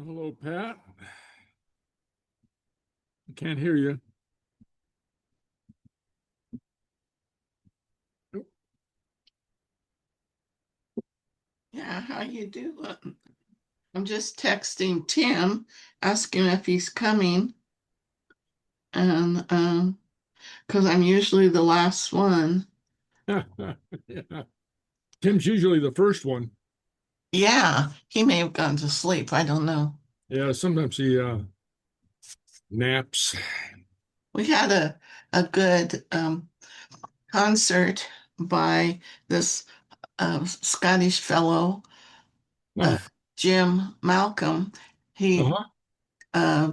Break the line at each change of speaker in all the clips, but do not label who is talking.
Hello, Pat. I can't hear you.
Yeah, how you doing? I'm just texting Tim, asking if he's coming, and because I'm usually the last one.
Yeah. Tim's usually the first one.
Yeah, he may have gone to sleep. I don't know.
Yeah, sometimes he naps.
We had a good concert by this Scottish fellow, uh,
Oh,
Jim Malcolm. He,
uh-huh.
uh,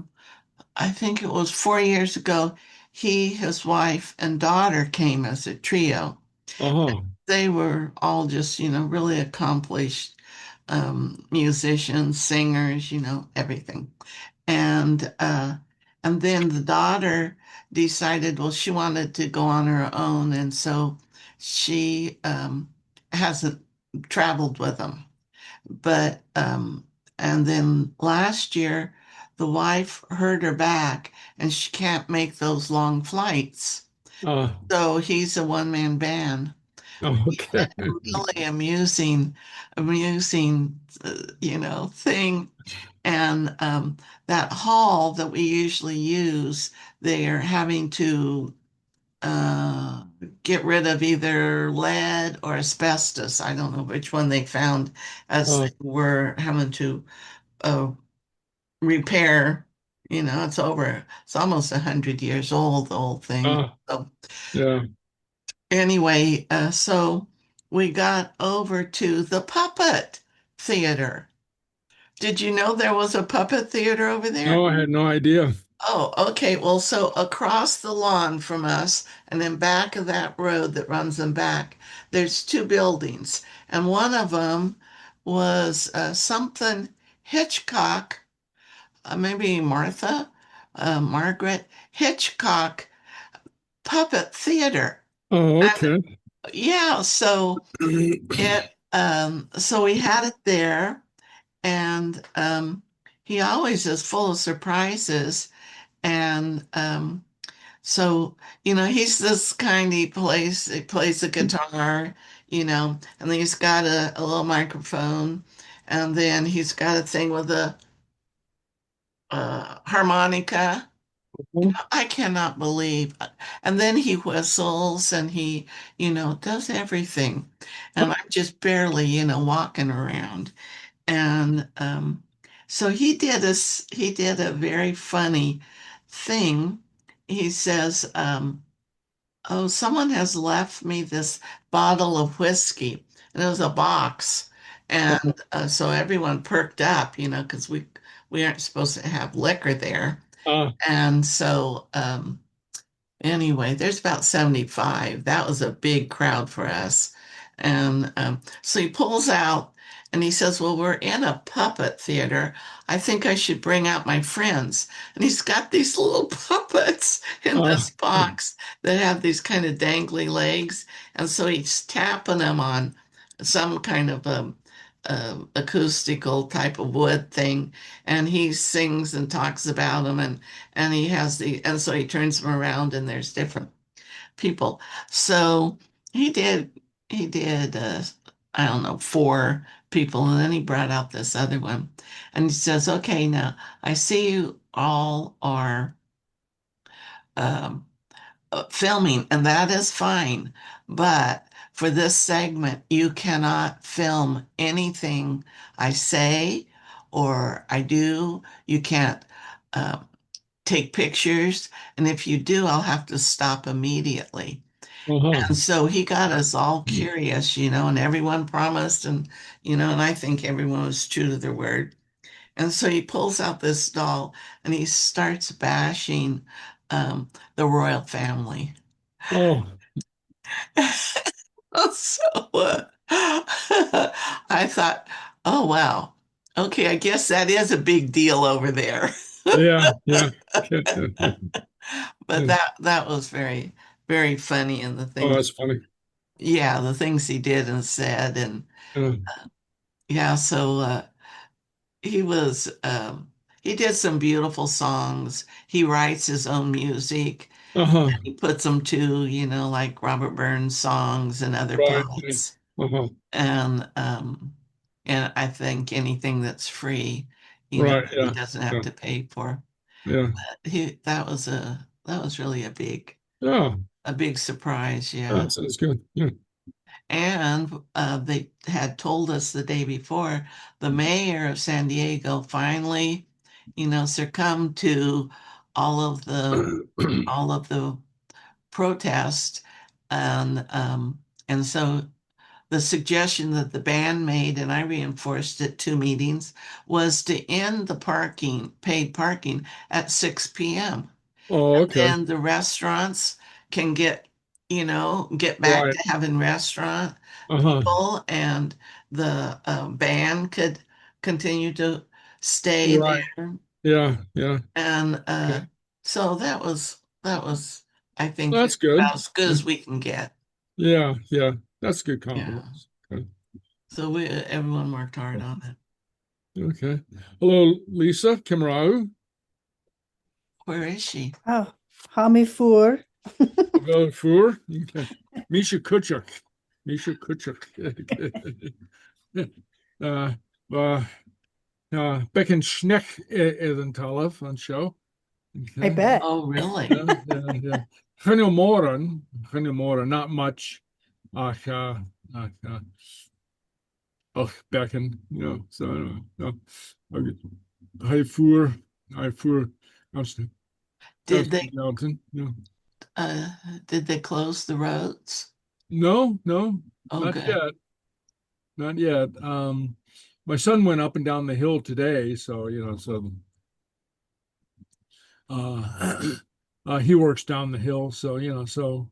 I think it was 4 years ago. He, his wife, and daughter came as a trio.
Uh-huh.
They were all just, really accomplished musicians, singers, everything. And uh, and then the daughter decided, well, she wanted to go on her own, and so she hasn't traveled with them. But and then last year, the wife hurt her back, and she can't make those long flights.
Uh,
So he's a one-man band.
okay.
Really amusing, thing. And that hall that we usually use, they are having to uh, get rid of either lead or asbestos. I don't know which one they found as
Uh,
they were having to uh, repair. It's almost 100 years old, the whole thing.
uh,
So
yeah.
anyway, so we got over to the puppet theater. Did you know there was a puppet theater over there?
No, I had no idea.
Oh, okay. Well, so across the lawn from us and in back of that road that runs them back, there's two buildings. And one of them was something Hitchcock, maybe Margaret Hitchcock Puppet Theater.
Oh,
And
okay.
yeah, so we had it there, and he always is full of surprises. And so, he's this kind, he plays the guitar, and then he's got a little microphone, and then he's got a thing with a harmonica. I cannot believe. And then he whistles and he, does everything. And I'm just barely, walking around. And so he did a very funny thing. He says, "Oh, someone has left me this bottle of whiskey." And it was a box. And so everyone perked up, because we aren't supposed to have liquor there.
Uh,
And so anyway, there's about 75. That was a big crowd for us. And so he pulls out and he says, well, we're in a puppet theater. I think I should bring out my friends. And he's got these little puppets in
uh,
this box that have these kind of dangly legs. And so he's tapping them on some kind of acoustical type of wood thing. And he sings and talks about them. And and so he turns them around and there's different people. So he did, he did, I don't know, four people. And then he brought out this other one and he says, okay, now I see you all are um, filming and that is fine. But for this segment, you cannot film anything I say or I do. You can't uh, take pictures. And if you do, I'll have to stop immediately.
uh-huh.
And so he got us all curious, and everyone promised, and I think everyone was true to their word. And so he pulls out this doll and he starts bashing the royal family.
Oh,
So I thought, oh, wow. Okay, I guess that is a big deal over there.
yeah, yeah.
But that was very, very funny, and the
Oh,
things,
that's funny.
yeah, the things he did and said, and
Uh,
yeah, so he was he did some beautiful songs. He writes his own music.
Uh-huh.
He puts them to, like Robert Burns songs and other
Right. Right.
poets.
Uh-huh.
And I think anything that's free,
Right.
he
Yeah.
doesn't have
Yeah.
to pay for.
Yeah.
He that was really
Yeah.
a big surprise, yeah.
That sounds good. Yeah.
And they had told us the day before, the mayor of San Diego finally, succumbed to all of the all of the protest, and so the suggestion that the band made, and I reinforced it 2 meetings, was to end the paid parking at 6 p.m.
Oh, okay.
Then the restaurants can get back
Right.
to having restaurant
Uh-huh.
people, and the band could continue to stay
Right.
there.
Yeah. Yeah.
And
Okay.
so that was, I think,
That's good.
about as good
Yeah.
as we can get.
Yeah. Yeah. That's good
Yeah.
compromise. Okay.
So everyone worked hard on it.
Okay. Hello, Lisa Kimrau.
Where is she?
Oh, Hami Four.
Wel voor. Okay. Misha Kutchuk. Misha Kutchuk. uh, uh, Becken Schneck is een talent van show.
I bet.
Oh, really?
Yeah. Goedemorgen, not much. Ach, Becken, so, okay. Hij voer,
Did they
Mountain,
uh did they close the roads?
No,
Oh,
not
good.
yet. Not yet. My son went up and down the hill today, so uh, he works down the hill, so so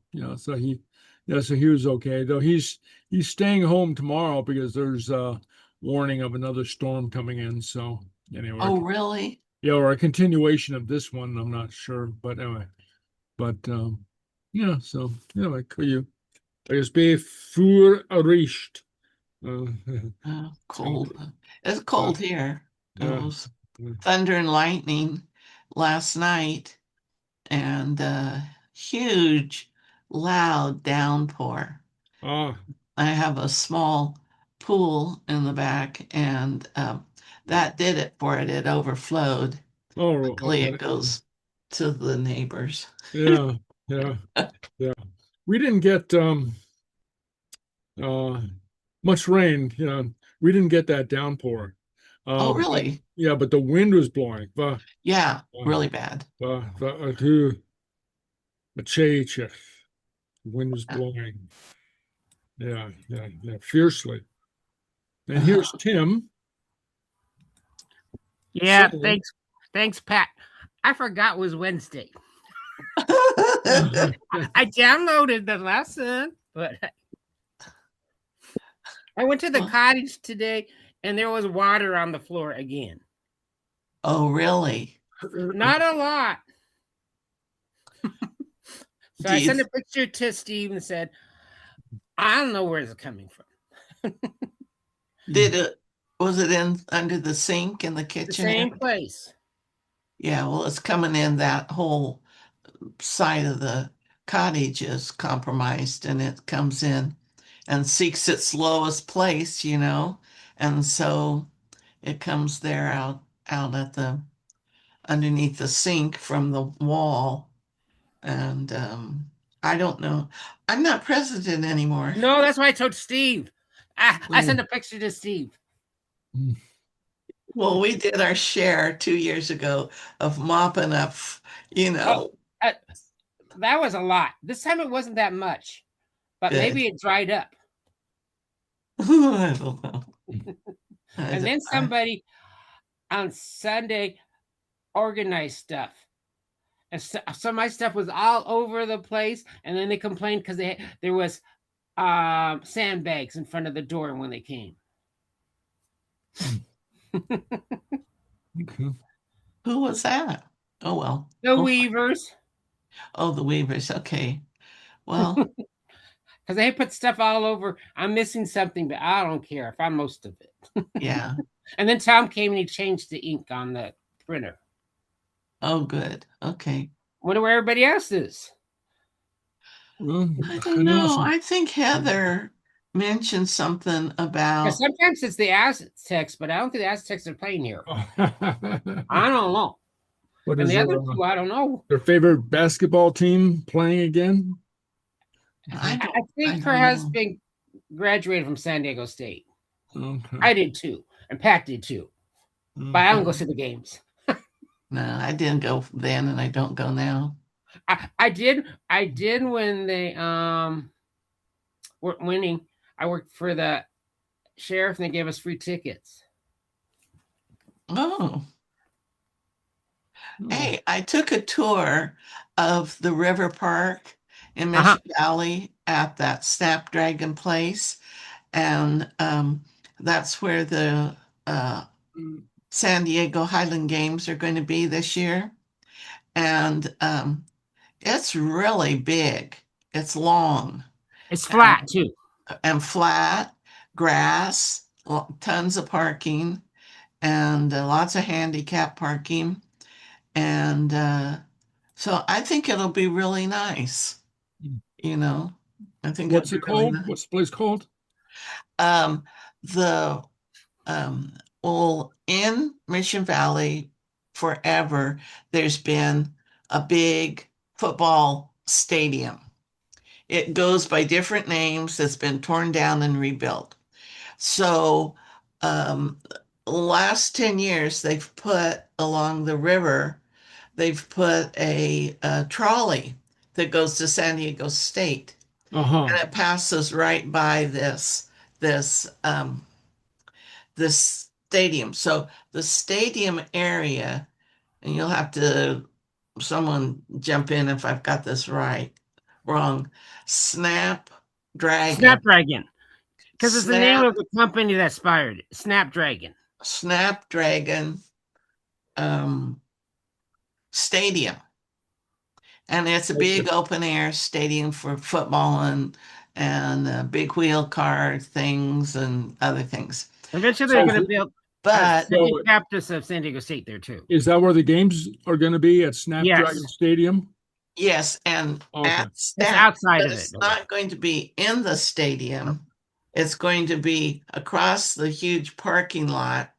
he was okay. Though he's staying home tomorrow because there's a warning of another storm coming in. So anyway,
Oh, really?
yeah, or a continuation of this one. I'm not sure, but anyway, So anyway, kun je er is bij voor erricht.
Cold. It's cold here. It
Yeah.
was thunder and lightning last night, and huge, loud downpour.
Ah,
I have a small pool in the back, and that did it for it. It overflowed.
oh,
Luckily,
okay.
it goes to the neighbors.
Yeah, yeah, yeah. We didn't get uh much rain, We didn't get that downpour.
Oh, really?
Yeah, but the wind was blowing.
Yeah, really bad.
The wind was blowing. Yeah, fiercely. And here's Tim.
Yeah,
So,
thanks, Pat. I forgot it was Wednesday. I downloaded the lesson, but I went to the cottage today and there was water on the floor again.
Oh, really?
Not a lot. So I sent a picture to Steve and said, I don't know where it's coming from.
Was it in under the sink in the
The
kitchen
same
area?
place.
Yeah, well, it's coming in that whole side of the cottage is compromised, and it comes in and seeks its lowest place, and so it comes there out at the underneath the sink from the wall. And I don't know. I'm not president anymore.
No, that's why I told Steve. I sent a picture to Steve.
Well, we did our share 2 years ago of mopping up,
That was a lot. This time it wasn't that much, but maybe it dried up.
I don't know.
And then somebody on Sunday organized stuff. And so my stuff was all over the place. And then they complained because there was sandbags in front of the door when they came.
Okay.
Who was that? Oh, well.
The Weavers.
Oh, the Weavers. Okay. Well,
because they put stuff all over. I'm missing something, but I don't care. I found most of it.
Yeah.
And then Tom came and he changed the ink on the printer.
Oh, good. Okay.
Wonder where everybody else is.
Well,
I don't know. I think Heather mentioned something about.
Sometimes it's the Aztecs, but I don't think the Aztecs are playing here. I don't know.
What
And
is
the other two, I don't know.
Your favorite basketball team playing again?
I
think her husband graduated from San Diego State.
Okay.
I did too, and Pat did too.
Okay.
But I don't go to the games.
No, I didn't go then, and I don't go now.
I did when they were winning. I worked for the sheriff, and they gave us free tickets.
Oh. Hey, I took a tour of the river park in Mission Valley at that Snapdragon place. And that's where the San Diego Highland Games are going to be this year. And it's really big. It's long.
It's flat too.
And flat, grass, tons of parking, and lots of handicap parking. And so I think it'll be really nice. You know, I think
what's it called?
Nice.
What's the place called?
Well, in Mission Valley forever, there's been a big football stadium. It goes by different names. It's been torn down and rebuilt. So last 10 years, they've put along the river, they've put a trolley that goes to San Diego State. And it passes right by this stadium. So the stadium area, and you'll have to someone jump in if I've got this wrong. Snapdragon.
Snapdragon. Because it's the name of the company that inspired it. Snapdragon.
Snapdragon Stadium. And it's a big open air stadium for football and big wheel car things and other things.
Eventually they're going to build
but
campus of San Diego State there too.
Is that where the games are going to be, at Snapdragon Stadium?
Yes, and
it's outside of it.
It's not going to be in the stadium. It's going to be across the huge parking lot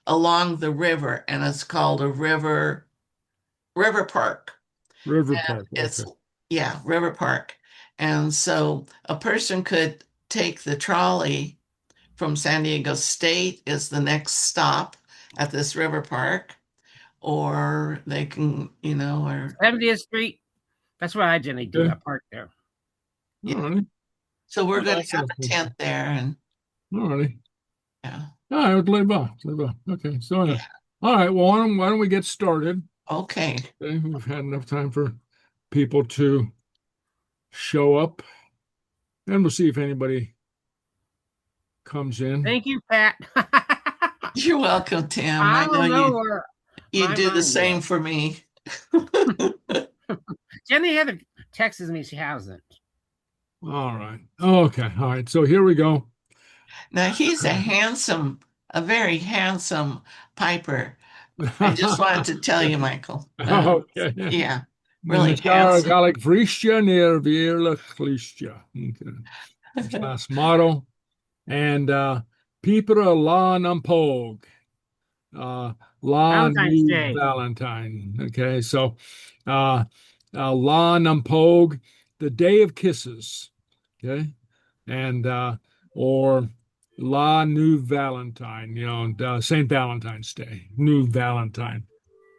along the river, and it's called a river park.
River Park.
It's River Park. And so a person could take the trolley from San Diego State is the next stop at this river park, or they can, or
70th Street. That's what I generally do. I park there.
Yeah. Right. So we're going to have a tent there, and
all right.
Yeah.
All right, okay. So all right, well, why don't we get started?
Okay.
We've had enough time for people to show up, and we'll see if anybody comes in.
Thank you, Pat.
You're welcome, Tim. I know you do the same for me.
Jenny Heather texts me she hasn't.
All right. Okay. All right. So here we go.
Now he's a very handsome piper. I just wanted to tell you, Michael.
Okay.
Yeah. Really handsome.
Gaelic Fhaoiste near Ghàidhealtachd. Okay. Last motto. And Pipra La Nampog.
Valentine's Day.
Valentine. Okay. So La Nampog, the Day of Kisses. Okay. And or La New Valentine, St. Valentine's Day, New Valentine.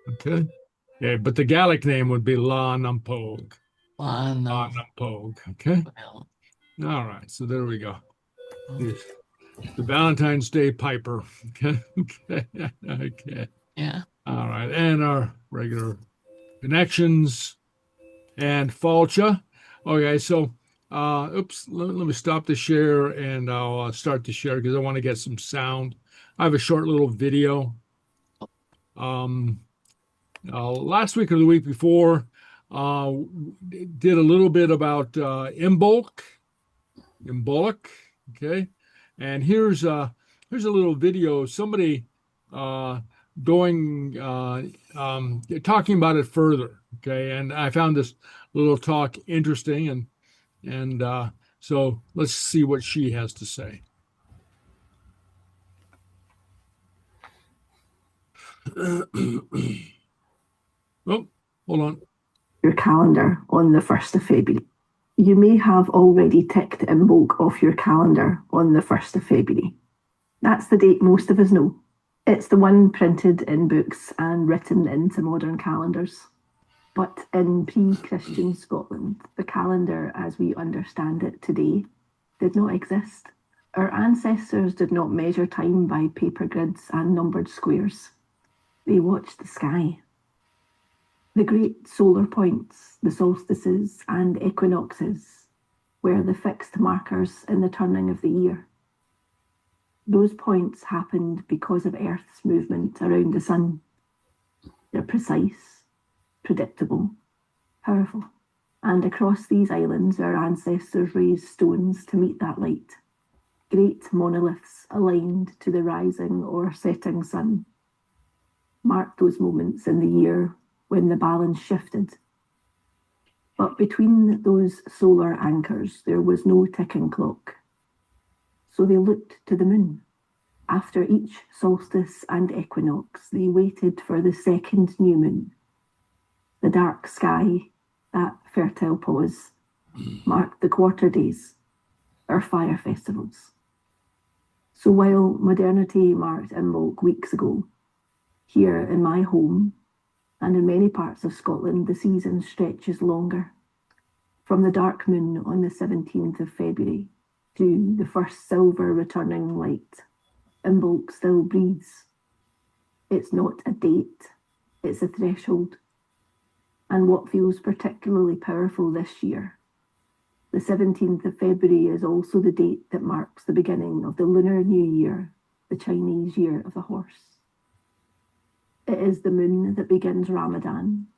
Okay. Yeah, but the Gaelic name would be La Nampog.
La
Nampog. Okay.
Well.
All right. So there we go. Yes. The Valentine's Day Piper. Okay. Okay.
Yeah.
All right. And our regular connections and Fàilte. Okay. So, let me stop the share and I'll start the share because I want to get some sound. I have a short little video. Last week or the week before, did a little bit about Imbolc. Mbolok. Okay, and here's a little video. Somebody going talking about it further. Okay, and I found this little talk interesting, and so let's see what she has to say. Oh, hold on.
Your calendar on the 1st of February. You may have already ticked Imbolc off your calendar on the 1st of February. That's the date most of us know. It's the one printed in books and written into modern calendars. But in pre-Christian Scotland, the calendar as we understand it today did not exist. Our ancestors did not measure time by paper grids and numbered squares. They watched the sky. The great solar points, the solstices and equinoxes, were the fixed markers in the turning of the year. Those points happened because of Earth's movement around the sun. They're precise, predictable, powerful. And across these islands, our ancestors raised stones to meet that light. Great monoliths aligned to the rising or setting sun marked those moments in the year when the balance shifted. But between those solar anchors, there was no ticking clock. So they looked to the moon. After each solstice and equinox, they waited for the second new moon. The dark sky, that fertile pause, marked the quarter days, our fire festivals. So while modernity marked Imbolc weeks ago, here in my home, and in many parts of Scotland, the season stretches longer. From the dark moon on the 17th of February to the first silver returning light, Imbolc still breathes. It's not a date, it's a threshold. And what feels particularly powerful this year, the 17th of February is also the date that marks the beginning of the Lunar New Year, the Chinese Year of the Horse. It is the moon that begins Ramadan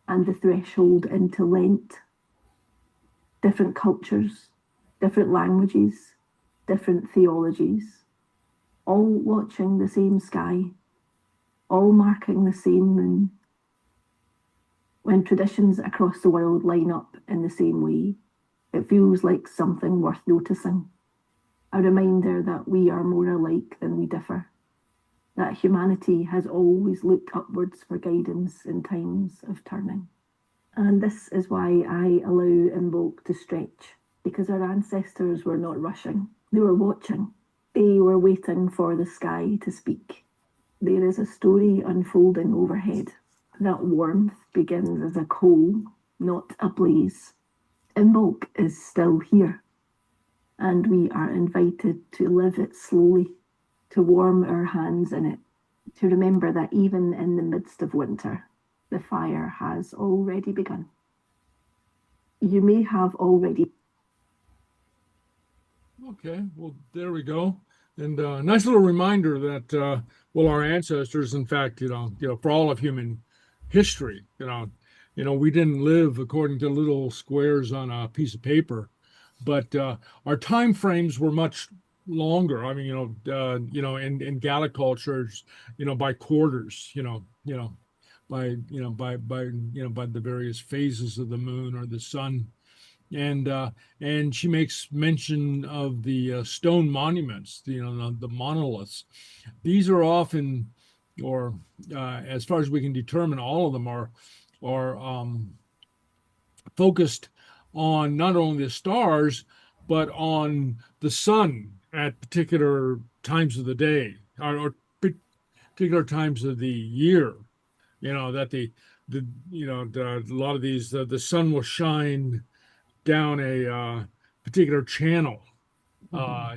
and the threshold into Lent. Different cultures, different languages, different theologies, all watching the same sky, all marking the same moon. When traditions across the world line up in the same way, it feels like something worth noticing, a reminder that we are more alike than we differ, that humanity has always looked upwards for guidance in times of turning. And this is why I allow Imbolc to stretch, because our ancestors were not rushing, they were watching. They were waiting for the sky to speak. There is a story unfolding overhead. That warmth begins as a coal, not a blaze. Imbolc is still here, and we are invited to live it slowly, to warm our hands in it, to remember that even in the midst of winter, the fire has already begun. You may have already.
Okay, well, there we go. And a nice little reminder that, well, our ancestors, in fact, for all of human history, we didn't live according to little squares on a piece of paper, but our time frames were much longer. I mean, in Gaelic cultures, by quarters, by the various phases of the moon or the sun, and she makes mention of the stone monuments, the monoliths. These are often, or as far as we can determine, all of them are focused on not only the stars, but on the sun at particular times of the day or particular times of the year. That a lot of these, the sun will shine down a particular channel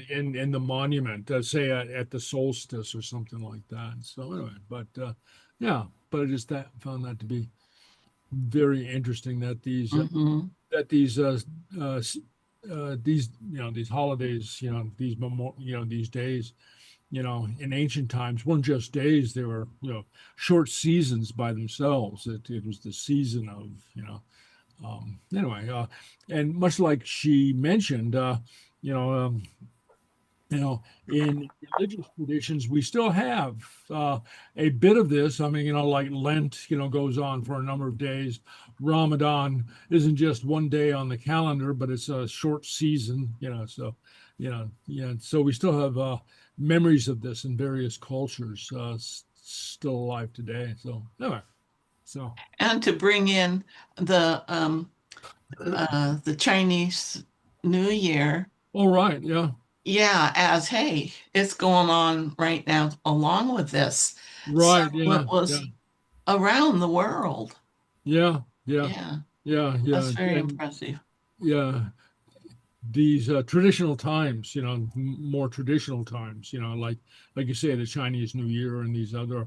in the monument, say at the solstice or something like that. So anyway, but I just found that to be very interesting that these these holidays, these days, in ancient times weren't just days; they were short seasons by themselves. It was the season of anyway, and much like she mentioned, in religious traditions, we still have a bit of this. I mean, like Lent, goes on for a number of days. Ramadan isn't just one day on the calendar, but it's a short season, so, so we still have memories of this in various cultures still alive today. So, anyway,
and to bring in the Chinese New Year.
All right, yeah.
Yeah, as hey, it's going on right now along with this.
Right,
So
yeah.
it was around the world.
Yeah.
That's very impressive.
Yeah. These traditional times, more traditional times, like you say, the Chinese New Year and these other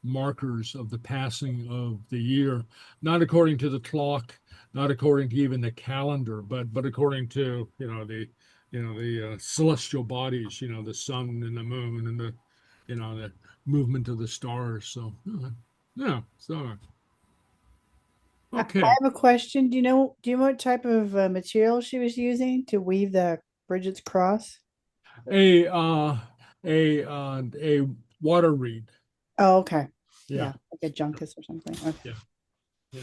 markers of the passing of the year, not according to the clock, not according to even the calendar, but according to the celestial bodies, the sun and the moon and the movement of the stars. So yeah, so okay.
I have a question. Do you know what type of material she was using to weave the Bridget's cross?
A water reed.
Oh, okay.
Yeah.
Like a junkus or something. Okay.
Yeah.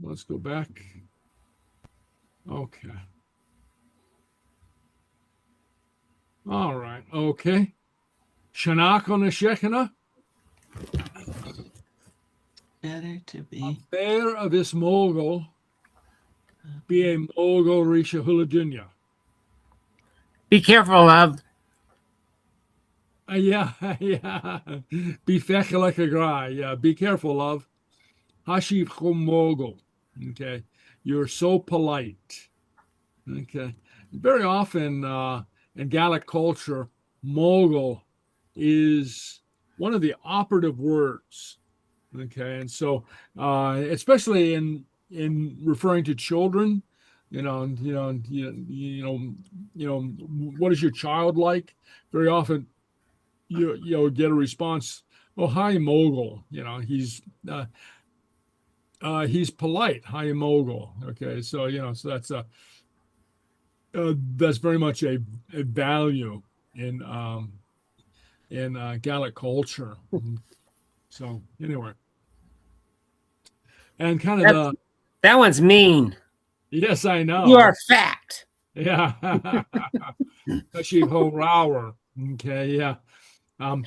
Let's go back. Okay. All right. Okay. Shanach on the Shekhinah.
Better to be.
Fair of this mogul be a mogul risha huladunya.
Be careful of.
Yeah. Be fechalekagrai. Yeah. Be careful of. Hashiv mogul. Okay. You're so polite. Okay. Very often in Gaelic culture, mogul is one of the operative words. Okay. And so especially in referring to children, what is your child like? Very often you get a response, oh, hi mogul. He's polite. Hi mogul. Okay. So so that's very much a value in Gaelic culture. So anyway, and kind of
that one's mean.
Yes, I know.
You are fat.
Yeah. Sheep ho rower. Okay, yeah.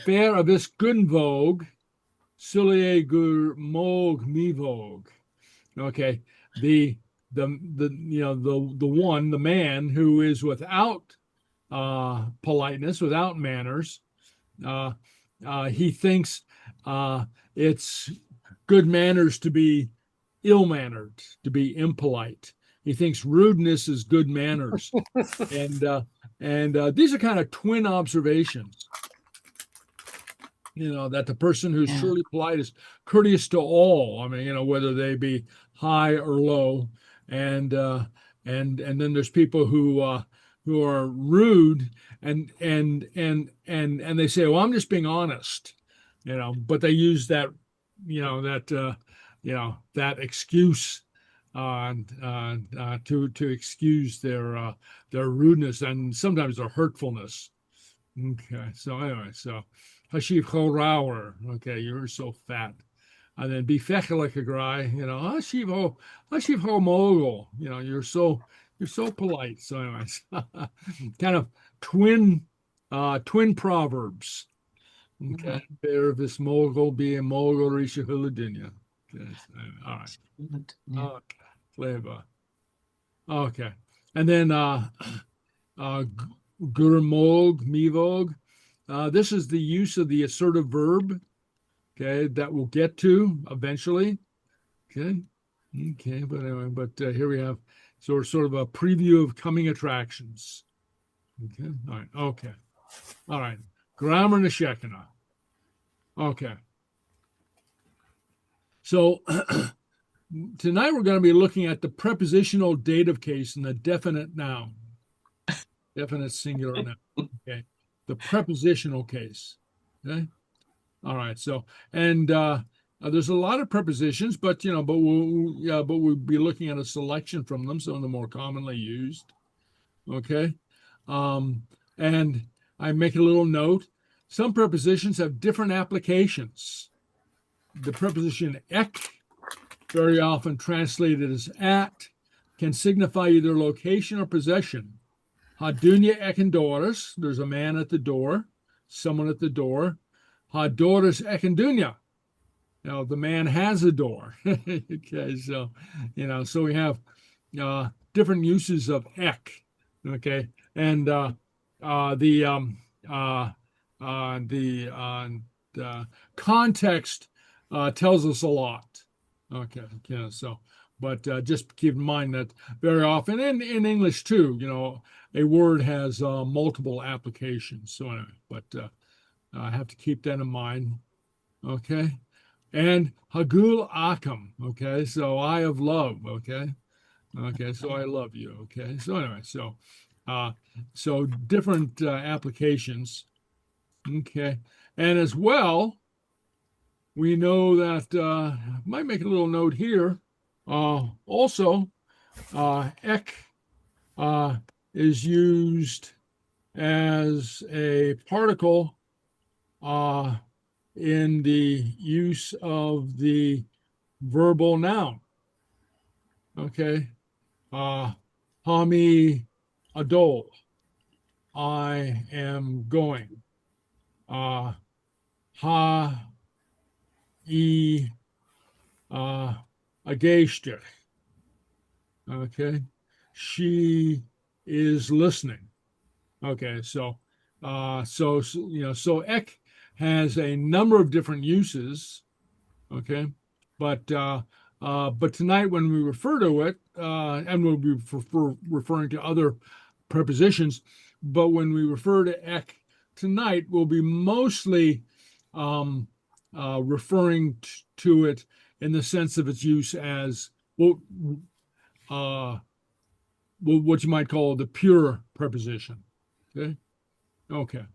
Fair of this gunvogue, Sulie gur mog mivog. Okay. The one, the man who is without politeness, without manners, he thinks it's good manners to be ill-mannered, to be impolite. He thinks rudeness is good manners. and these are kind of twin observations. That the person who's truly polite is courteous to all. I mean, whether they be high or low. And then there's people who are rude and they say, well, I'm just being honest, but they use that, that excuse to excuse their rudeness and sometimes their hurtfulness. Okay, so anyway, so Hashiv Chorawer, okay, you're so fat. And then be fechalekagrai, Hashiv Ho mogul, you're so polite. So anyways, kind of twin proverbs. Okay, bear of this mogul be a mogul risha huladunya. Okay, so, all right. Okay, flavor. Okay, and then gurmog mivog. This is the use of the assertive verb. Okay, that we'll get to eventually. Okay, but anyway, here we have sort of a preview of coming attractions. Okay, all right. Grammar Neshekina. Okay. So tonight we're going to be looking at the prepositional dative case and the definite noun, definite singular noun. Okay, the prepositional case. Okay. All right. So, and There's a lot of prepositions, but we'll be looking at a selection from them, some of the more commonly used. Okay, and I make a little note. Some prepositions have different applications. The preposition ek, very often translated as at, can signify either location or possession. Ha dunya ekin doris, there's a man at the door, someone at the door. Ha doris ekin dunya. Now the man has a door. Okay, so so we have different uses of ek. Okay, and the context tells us a lot. Okay, so but just keep in mind that very often in English too, a word has multiple applications. So anyway, but I have to keep that in mind. Okay. And Hagul Akam, okay, so I of love, okay, so I love you, okay. So anyway, so different applications, okay, and as well, we know that might make a little note here. Also, ek is used as a particle in the use of the verbal noun. Okay. Hami adol, I am going. Ha e ageshter. Okay. She is listening. Okay, so ek has a number of different uses, okay, but tonight when we refer to it, and we'll be referring to other prepositions, but when we refer to ek tonight, we'll be mostly referring to it in the sense of its use as what you might call the pure preposition. Okay.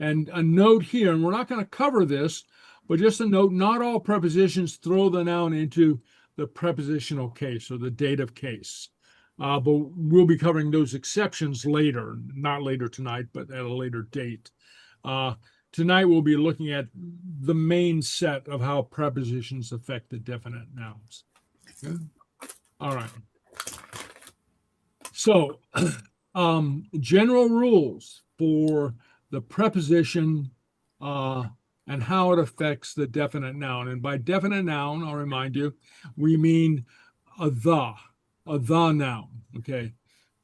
And a note here, and we're not going to cover this, but just a note, not all prepositions throw the noun into the prepositional case or the dative case. But we'll be covering those exceptions later, not later tonight, but at a later date. Tonight we'll be looking at the main set of how prepositions affect the definite nouns. Okay? All right. So, general rules for the preposition and how it affects the definite noun. And by definite noun, I'll remind you, we mean the noun, okay?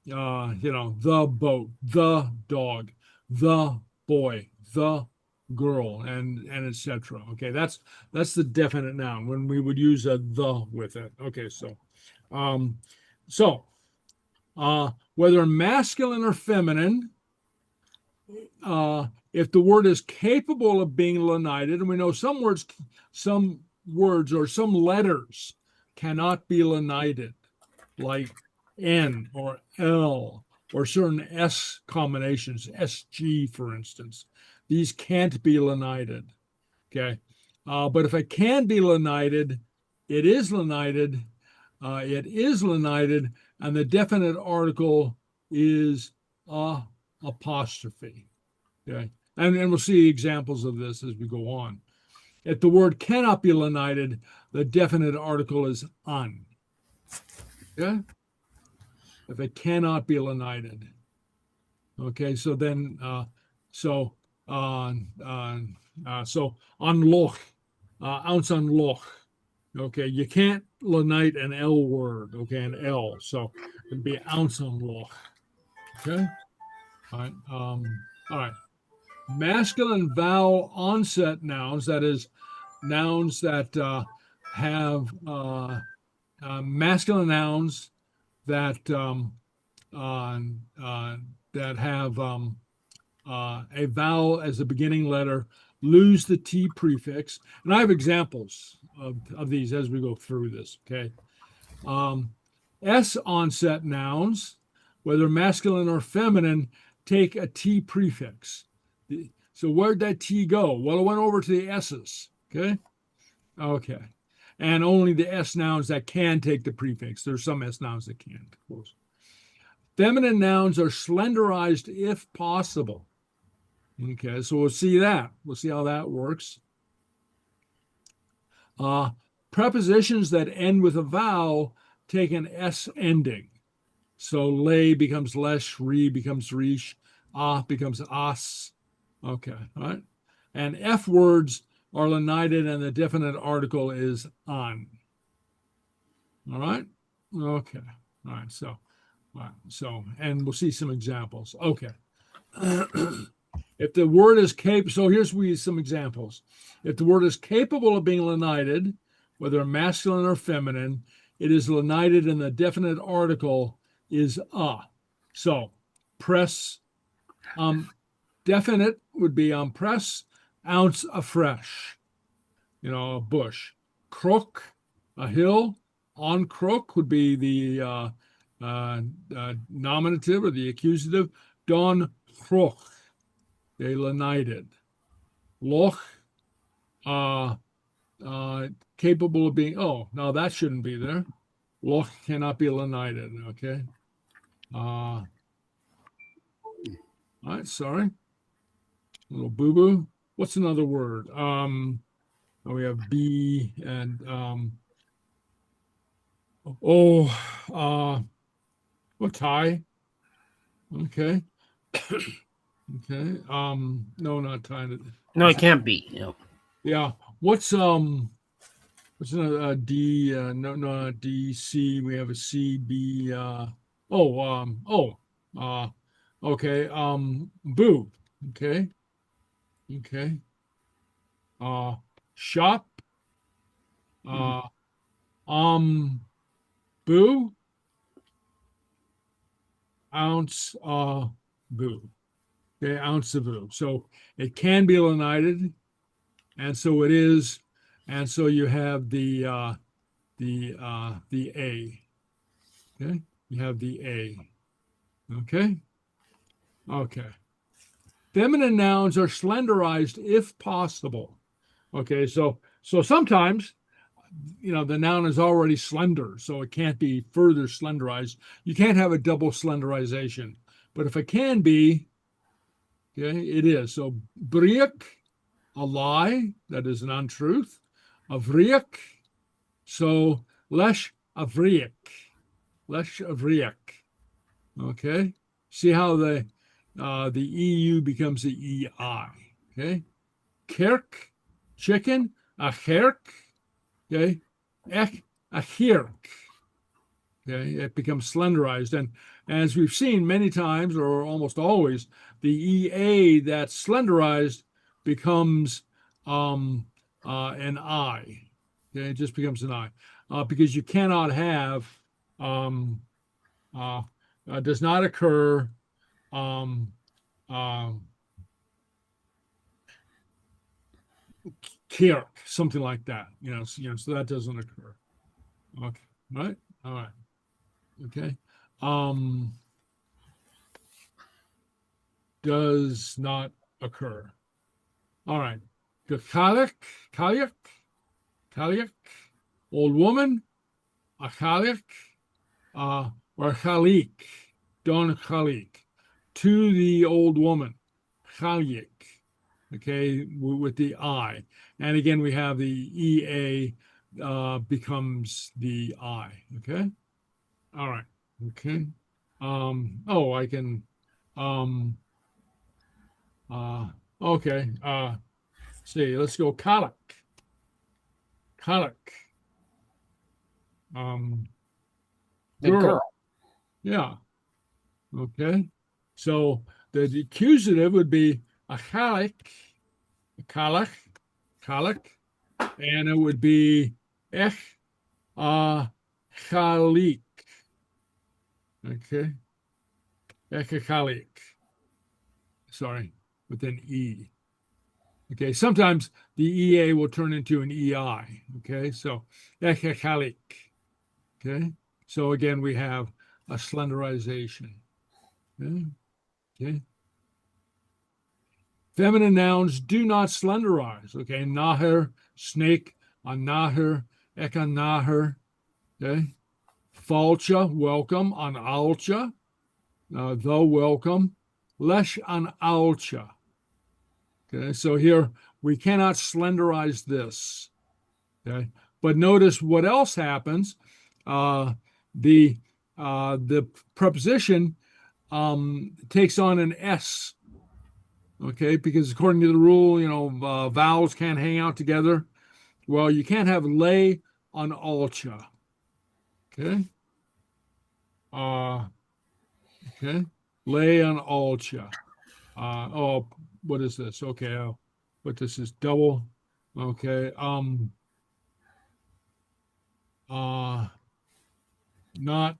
The boat, the dog, the boy, the girl, and etc. Okay, that's the definite noun when we would use a the with it. Okay, so whether masculine or feminine, if the word is capable of being lenited, and we know some words or some letters cannot be lenited, like N or L or certain S combinations, SG, for instance. These can't be lenited, okay? But if it can be lenited, it is lenited, and the definite article is apostrophe, okay? And we'll see examples of this as we go on. If the word cannot be lenited, the definite article is un, okay? If it cannot be lenited, okay, so then, so unloch, ounce unloch, okay, you can't lenite an L word, okay, an L, so it'd be ounce unloch, okay, all right, masculine vowel onset nouns, that is, nouns that have masculine nouns that have a vowel as the beginning letter lose the T prefix. And I have examples of these as we go through this, okay? S onset nouns, whether masculine or feminine, take a T prefix. So where'd that T go? Well, it went over to the S's. Okay. Okay. And only the S nouns that can take the prefix. There's some S nouns that can't, of course. Feminine nouns are slenderized if possible. Okay, so we'll see that. We'll see how that works. Prepositions that end with a vowel take an S ending. So lay becomes lesh, re becomes reesh, becomes as. Okay, all right. And F words are lenited and the definite article is on. All right? Okay. All right. So, and we'll see some examples. Okay. If the word is capable, so here's some examples. If the word is capable of being lenited, whether masculine or feminine, it is lenited and the definite article is a. So press, definite would be press, ounce afresh, a bush. Crook, a hill. On crook would be the nominative or the accusative. Don crook. They lenited. Loch, capable of being, no, that shouldn't be there. Loch cannot be lenited, okay? All right, sorry. A little boo-boo. What's another word? We have be and, tie. Okay. Okay. No, not tie.
No, it can't be.
Yeah. What's another D? No, not D. C. We have a C. B. Okay. Boo. Okay. Okay. Shop. Boo. Ounce. Boo. Okay. Ounce of boo. So it can be lenited. And so it is, and so you have the A. Okay, you have the A. Okay, okay. Feminine nouns are slenderized if possible. Okay, so sometimes, the noun is already slender, so it can't be further slenderized. You can't have a double slenderization, but if it can be, okay, it is. So briak, a lie, that is an untruth. A vriak, so lesh avriak. Lesh avriak. Okay? See how the EU becomes the EI. Okay? Kerk, chicken, a herk. Okay? Ek, a hirk. Okay? It becomes slenderized. And as we've seen many times, or almost always, the EA that's slenderized becomes an I. Okay, it just becomes an I because you cannot have does not occur kirk, something like that. So that doesn't occur. Okay, right? All right. Okay. Does not occur. All right. The Gaelic, old woman, a Gaelic, or Gaelic, Don Gaelic, to the old woman, Gaelic, okay, with the I. And again, we have the EA becomes the I, okay? All right, okay. I can, okay, see, let's go Gaelic. Gaelic.
The girl.
Yeah. Okay. So the accusative would be a Gaelic, and it would be ech Gaelic. Okay. Ech Gaelic. Sorry, with an E. Okay. Sometimes the EA will turn into an EI. Okay. So ech Gaelic. Okay. So again, we have a slenderization. Okay. Okay. Feminine nouns do not slenderize. Okay, naher, snake, an naher, ek an naher. Okay, Fàilte, welcome, an alcha, the welcome, lesh an alcha. Okay, so here we cannot slenderize this. Okay, but notice what else happens. The preposition takes on an S. Okay, because according to the rule, vowels can't hang out together. Well, you can't have lay on alcha. Okay. Okay. Lay on alcha. What is this? Okay. But this is double. Okay. Not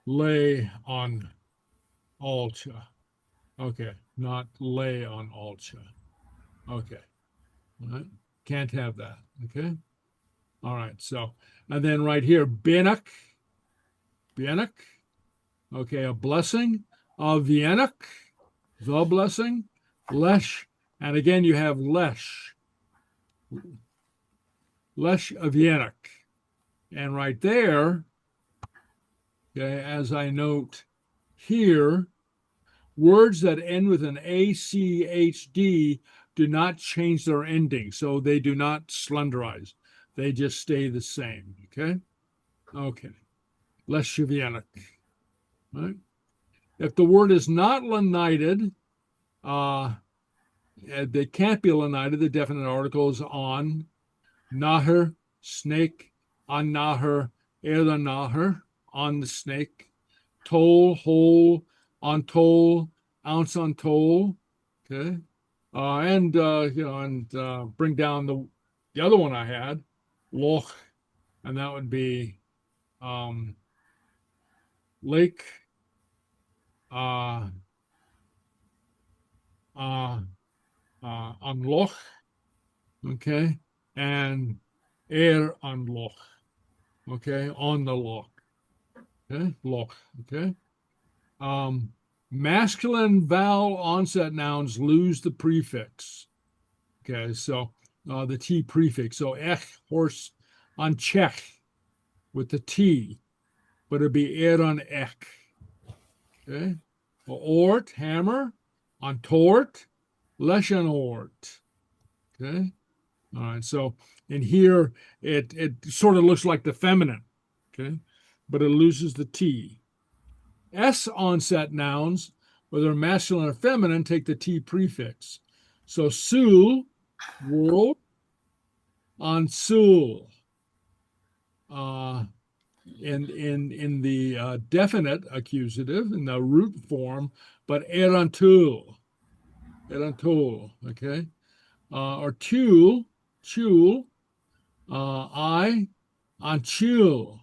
lay on alcha. Okay. Not lay on alcha. Okay. All right. Can't have that. Okay. All right. So, and then right here, Bienach. Okay. A blessing. Vienach. The blessing. Lesh. And again, you have lesh. Lesh Vienach. And right there, okay, as I note here, words that end with an ACHD do not change their ending. So they do not slenderize. They just stay the same. Okay? Okay. Lesh Vienach. Right? If the word is not lenited, they can't be lenited. The definite article is on. Naher, snake, on naher, Àird naher, on the snake. Toll, hole, on toll, ounce on toll. Okay. And bring down the other one I had, loch, and that would be lake, on loch, okay, and air on loch, okay, on the loch, okay, loch, okay. Masculine vowel onset nouns lose the prefix, okay, so the T prefix, so horse, on chech, with the T, but it'd be air on ek, okay. Ort, hammer, on tort, lesh on ort, okay. All right, so in here, it sort of looks like the feminine, okay, but it loses the T. S onset nouns, whether masculine or feminine, take the T prefix. So sul, world, on sul. In the definite accusative, in the root form, but erantul, okay? Or chul, I on chul,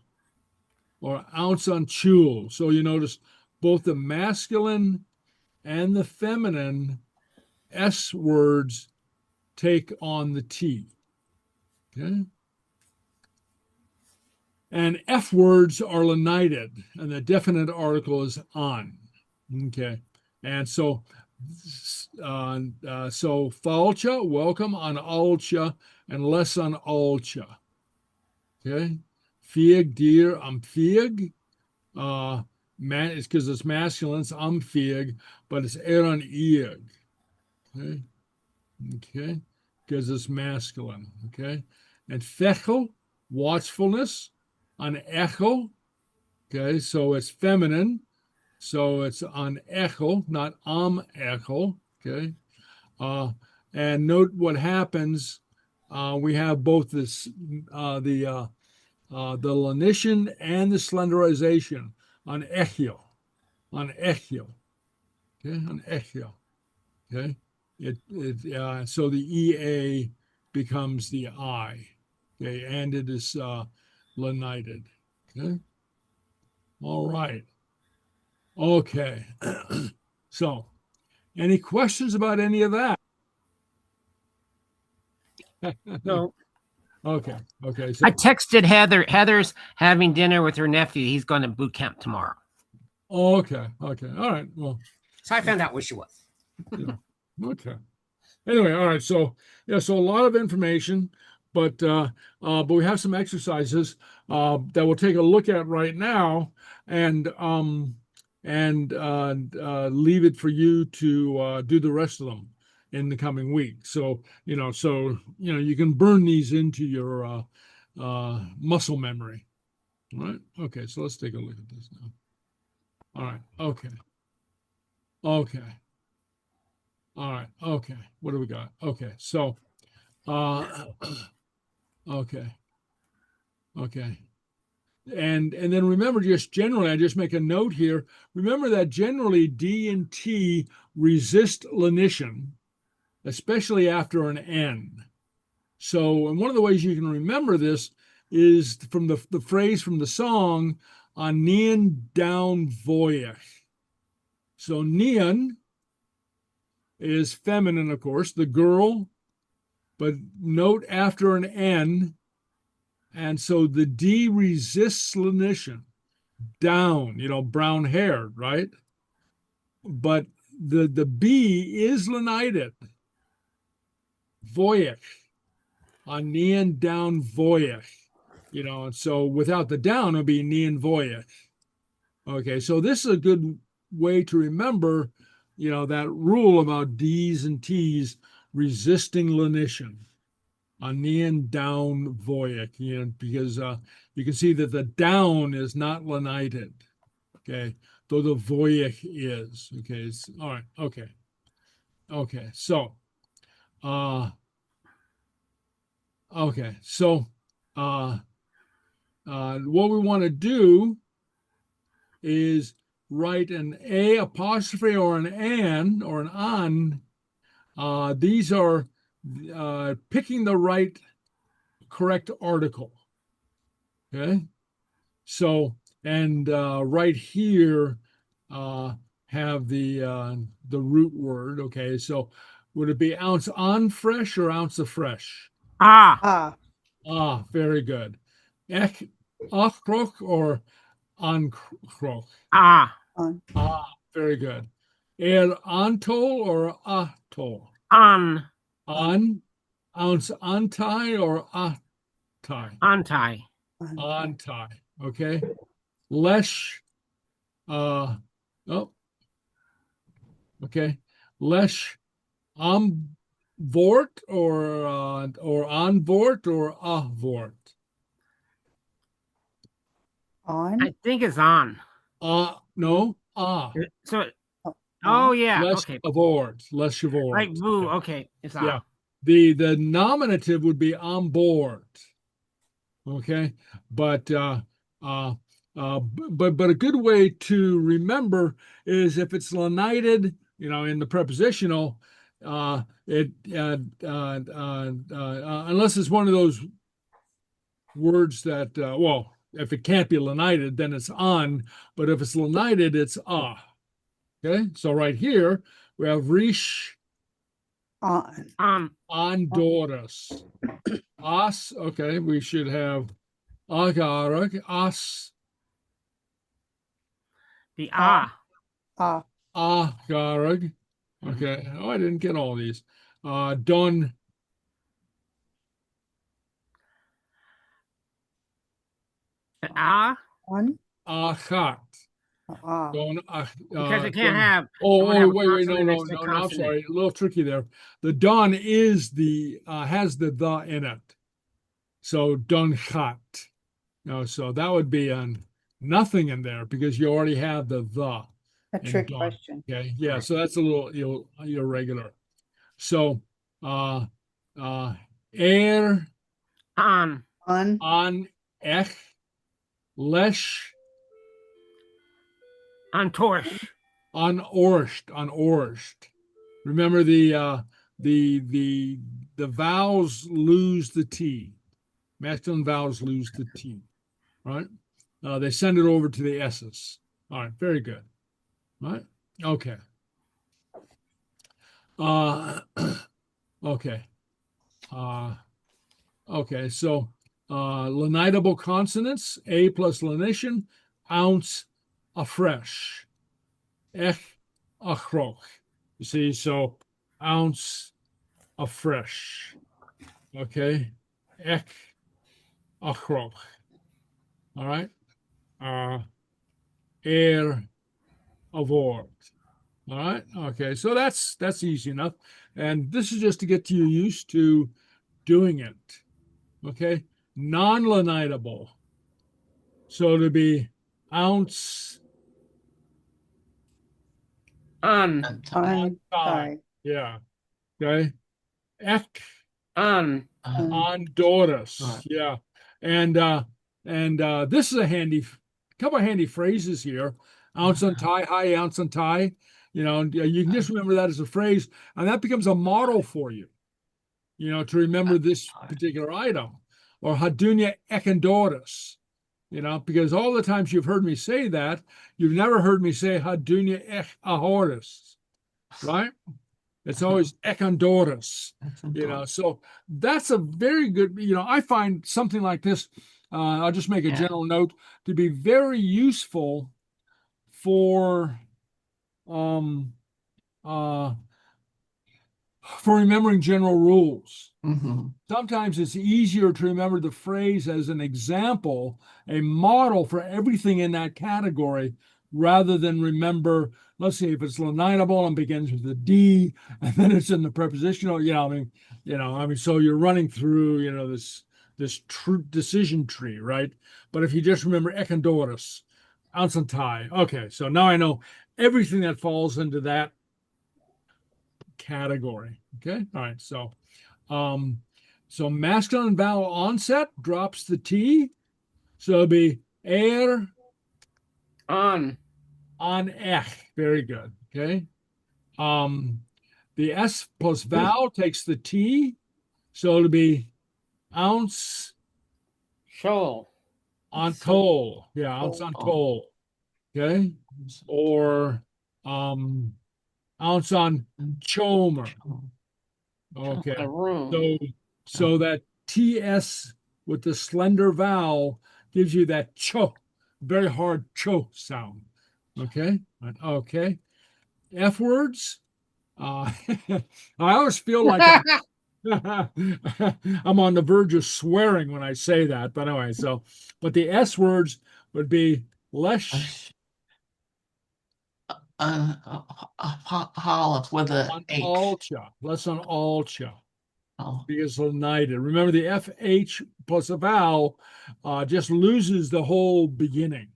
or ounce on chul. So you notice both the masculine and the feminine S words take on the T, okay? And F words are lenited, and the definite article is on, okay? And so Fàilte, welcome, on alcha, and less on alcha, okay? Fiag, dear, I'm fiag. It's because it's masculine, it's I'm fiag, but it's Òran iag, okay? Okay, because it's masculine, okay? And fhacal, watchfulness, on echo, okay? So it's feminine, so it's on echo, not echo, okay? And note what happens. We have both this the lenition and the slenderization on echio, okay, on echio, okay. So the EA becomes the I, okay, and it is lenited, okay. All right, okay. So, any questions about any of that?
No.
Okay. So,
I texted Heather. Heather's having dinner with her nephew. He's going to boot camp tomorrow.
okay. All right. Well,
so I found out where she was.
Yeah. Okay. Anyway, all right. So yeah, so a lot of information, but we have some exercises that we'll take a look at right now, and leave it for you to do the rest of them in the coming week. So you can burn these into your muscle memory. All right. Okay. So let's take a look at this now. All right. Okay. Okay. All right. Okay. What do we got? Okay. So, okay. Okay. And then remember, just generally, I just make a note here. Remember that generally D and T resist lenition, especially after an N. So, and one of the ways you can remember this is from the phrase from the song, "An Nian down voyach." So Nian is feminine, of course, the girl, but note after an N, and so the D resists lenition. Down, brown haired, right? But the B is lenited. Voyach, on Nian down voyach, and so without the down, it would be Nian voyach. Okay, so this is a good way to remember, that rule about D's and T's resisting lenition. On Nian down voyach, because you can see that the down is not lenited. Okay, though the voyach is. Okay, all right. Okay, okay. So, okay. So, what we want to do is write an A apostrophe or an an or an on. These are picking the correct article. Okay, so and right here have the root word. Okay, so would it be ounce on fresh or ounce of fresh? Very good. Ek achroch or ankroch? Very good. Antol or atol? On. Ounce anti or atai? Anti. Okay. Lesh. Okay. Lesh vort or on vort or vort?
On.
I think it's on.
No.
So, oh yeah.
Less
Okay.
avort. Less avort.
Like boo. Okay. It's on.
Yeah. The nominative would be on board. Okay. But a good way to remember is if it's lenited, in the prepositional, unless it's one of those words that, if it can't be lenited, then it's on. But if it's lenited, it's Okay. So right here we have rish on Doris. As. Okay. We should have agarag as.
The
Agarag. Okay. Oh, I didn't get all these. Don.
On.
Achat. Don.
Because it can't have.
Wait. No. I'm sorry. A little tricky there. The don is has the in it. So don chat. So that would be nothing in there because you already have the.
A trick question.
Okay. Yeah. So that's a little irregular. So air
on
ech lesh
on torsh
on orsht. Remember the vowels lose the T. Masculine vowels lose the T. Right? They send it over to the S's. All right. Very good. All right. Okay. Okay. Okay. So lenitable consonants, A plus lenition, ounce afresh. Ech achroch. You see, so ounce afresh. Okay. Ek achroch. All right. Air avort. All right. Okay. So that's easy enough. And this is just to get you used to doing it. Okay. Non-lenitable. So to be ounce
On.
On.
Yeah. Okay. Ek
On.
on Doris. Yeah. And this is a couple of handy phrases here. Ounce on tie, high ounce on tie. You know, you can just remember that as a phrase, and that becomes a model for you, you know, to remember this particular item. Or hadunya ekendoris, you know, because all the times you've heard me say that, you've never heard me say hadunya ek ahoris, right? It's always ekendoris, you know. So that's a very good, you know, I find something like this, I'll just make a general note, to be very useful for remembering general rules. Sometimes it's easier to remember the phrase as an example, a model for everything in that category, rather than remember, let's see, if it's lenitable and begins with a D, and then it's in the prepositional, so you're running through, you know, this decision tree, right? But if you just remember ekendoris, ounce and tie, okay, so now I know everything that falls into that category. Okay, all right, so masculine vowel onset drops the T, so it'll be air
On
ech. Very good. Okay. The S plus vowel takes the T, so it'll be ounce
shoal.
on toll. Yeah, ounce on toll. Okay. Or ounce on chomer. Okay. So that TS with the slender vowel gives you that cho, very hard cho sound. Okay. Okay. F words. I always feel like I'm on the verge of swearing when I say that. But anyway, but the S words would be lesh.
With a H.
Alcha. Less on alcha. Because lenited. Remember, the FH plus a vowel just loses the whole beginning.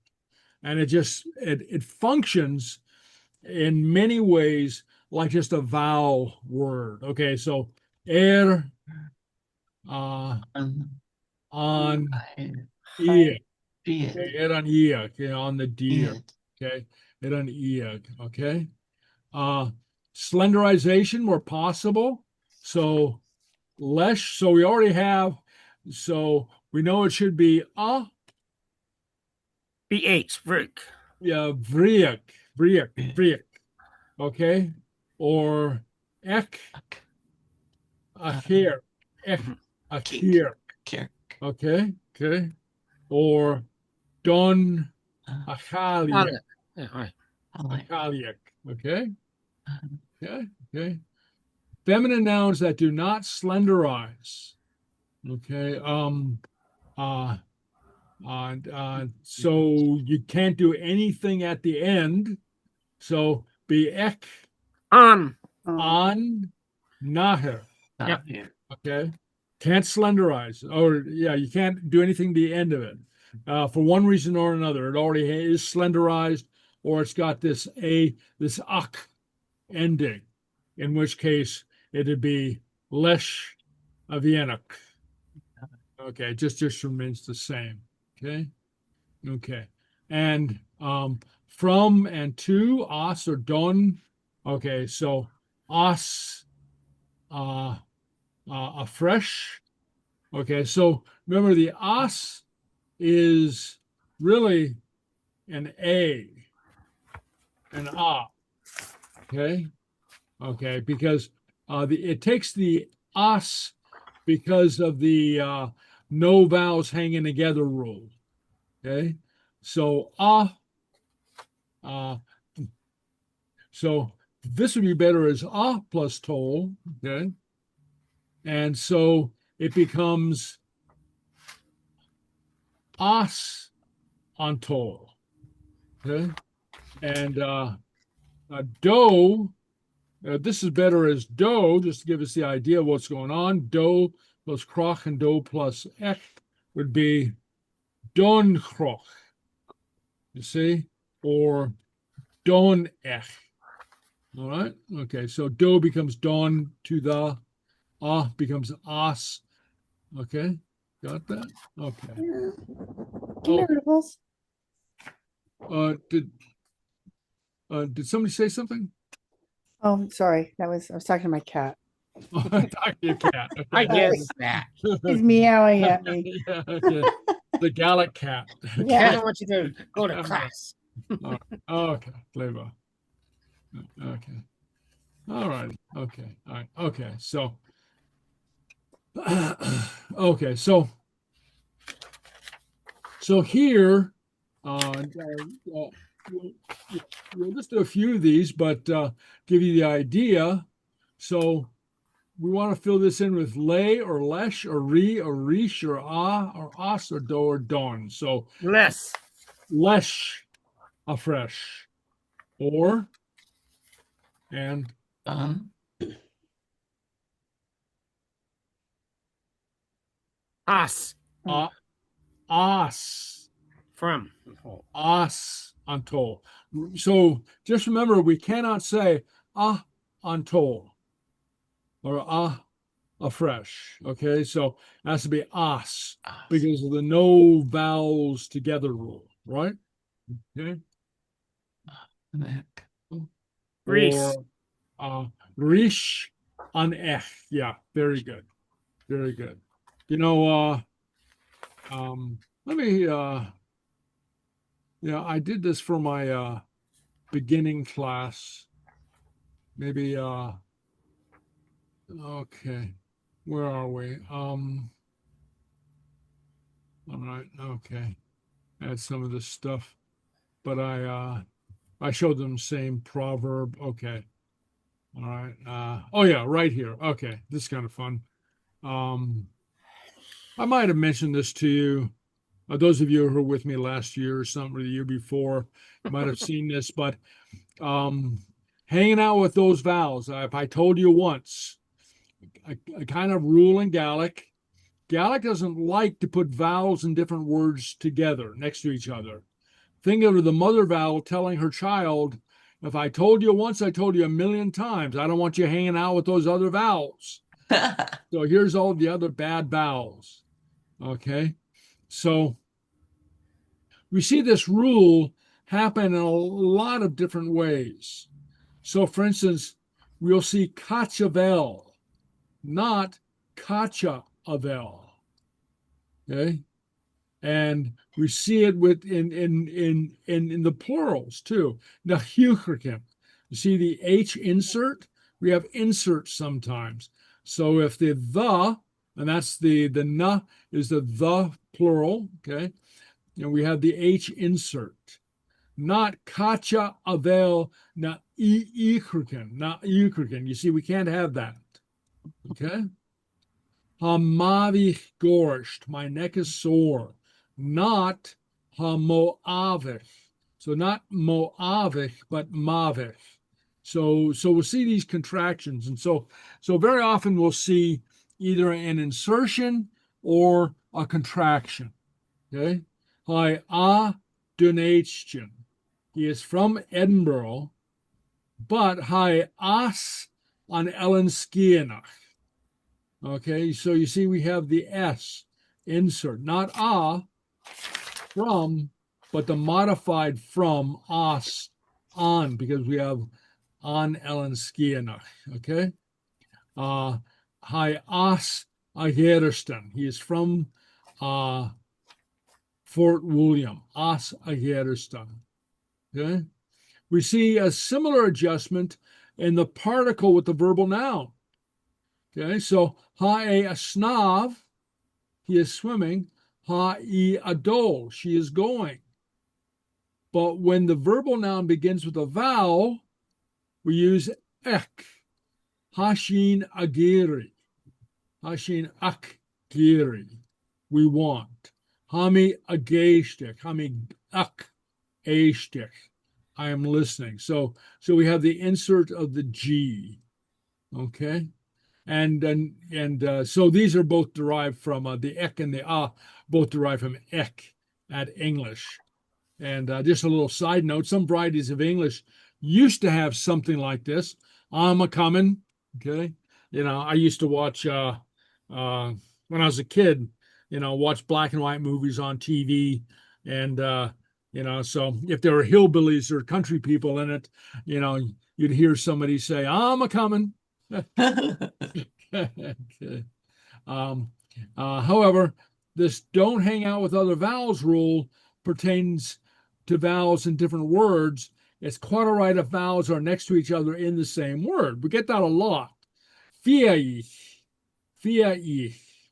And it functions in many ways like just a vowel word. Okay, so air on ear. Okay, air on ear, okay, on the deer. Okay, air on ear. Okay. Slenderization where possible. So lesh, so we already have, so we know it should be
BH, vrick.
Yeah, vriek. Okay. Or ek, akir, ek, akir. Okay. Or don, achaliak. Achaliak. Okay. Feminine nouns that do not slenderize. Okay. So you can't do anything at the end. So be ek
on
naher.
Yep.
Okay. Can't slenderize. Or you can't do anything at the end of it. For one reason or another. It already is slenderized, or it's got this ak ending, in which case it'd be lesh avienok. Okay, just remains the same. Okay. And from and to, os or don. Okay, so os afresh. Okay, so remember the os is really an a, an a. Okay, because it takes the os because of the no vowels hanging together rule. Okay, so so this would be better as ah plus toll, okay? And so it becomes as on toll, okay? And do, this is better as do, just to give us the idea of what's going on. Do plus kroch and do plus ech would be don kroch, you see, or don ech. All right. Okay. So do becomes don to the, becomes as. Okay. Got that? Okay.
Come here, Ripples.
Did somebody say something?
Oh, sorry. I was talking to my cat.
Talk to your cat. Okay.
I guess that.
He's meowing at me.
Yeah, okay. The Gaelic cat.
He
Yeah.
doesn't want you to go to class.
Okay. Clever. Okay. All right. Okay. All right. Okay. So, okay. So here, we'll just do a few of these, but give you the idea. So we want to fill this in with lay or lesh or re or reesh or or os or do or don. So
Less.
lesh afresh or and
Us.
os
From.
os on toll. So just remember, we cannot say on toll or afresh. Okay, so it has to be os because of the no vowels together rule, right? Okay.
Reese.
Or rish on ech. Yeah, very good. Very good. You know, let me I did this for my beginning class. Maybe okay. Where are we? All right, okay. Add some of this stuff. But I showed them the same proverb. Okay. All right. Oh yeah, right here. Okay. This is kind of fun. I might have mentioned this to you. Those of you who were with me last year or something, or the year before, might have seen this, but hanging out with those vowels. If I told you once, a kind of rule in Gaelic, Gaelic doesn't like to put vowels and different words together next to each other. Think of the mother vowel telling her child, if I told you once, I told you a million times. I don't want you hanging out with those other vowels. So here's all the other bad vowels. Okay. So we see this rule happen in a lot of different ways. So for instance, we'll see kachavel, not kacha-avel. Okay. And we see it with in the plurals too. Nahuchrikim. You see the H insert? We have inserts sometimes. So if the and that's the na is the plural, okay? And we have the H insert. Not kacha avel na ichrikin, not ichrikin. You see, we can't have that. Okay? Hamavich gorsht, my neck is sore. Not hamoavich. So not moavich, but mavich. So we'll see these contractions. And so very often we'll see either an insertion or a contraction. Okay? Hi Donation. He is from Edinburgh, but hi as on Ellenskienach. Okay, so you see we have the S insert, not from, but the modified from as on, because we have on Ellenskienach. Okay. Hi as Agheriston. He is from Fort William, as Agheriston. Okay. We see a similar adjustment in the particle with the verbal noun. Okay, so ha-e asnav, he is swimming. Ha-e adol, she is going. But when the verbal noun begins with a vowel, we use ek. Hashin agiri. Hashin akgiri. We want. Hami agestich. Hami ak estich. I am listening. So we have the insert of the G. Okay. And so these are both derived from the ek and the both derived from ek at English. And just a little side note, some varieties of English used to have something like this. I'm a coming. Okay. I used to watch when I was a kid, watch black and white movies on TV. And so if there were hillbillies or country people in it, you'd hear somebody say, I'm a coming. Okay. However, this don't hang out with other vowels rule pertains to vowels in different words. It's quite all right if vowels are next to each other in the same word. We get that a lot. Fiaich,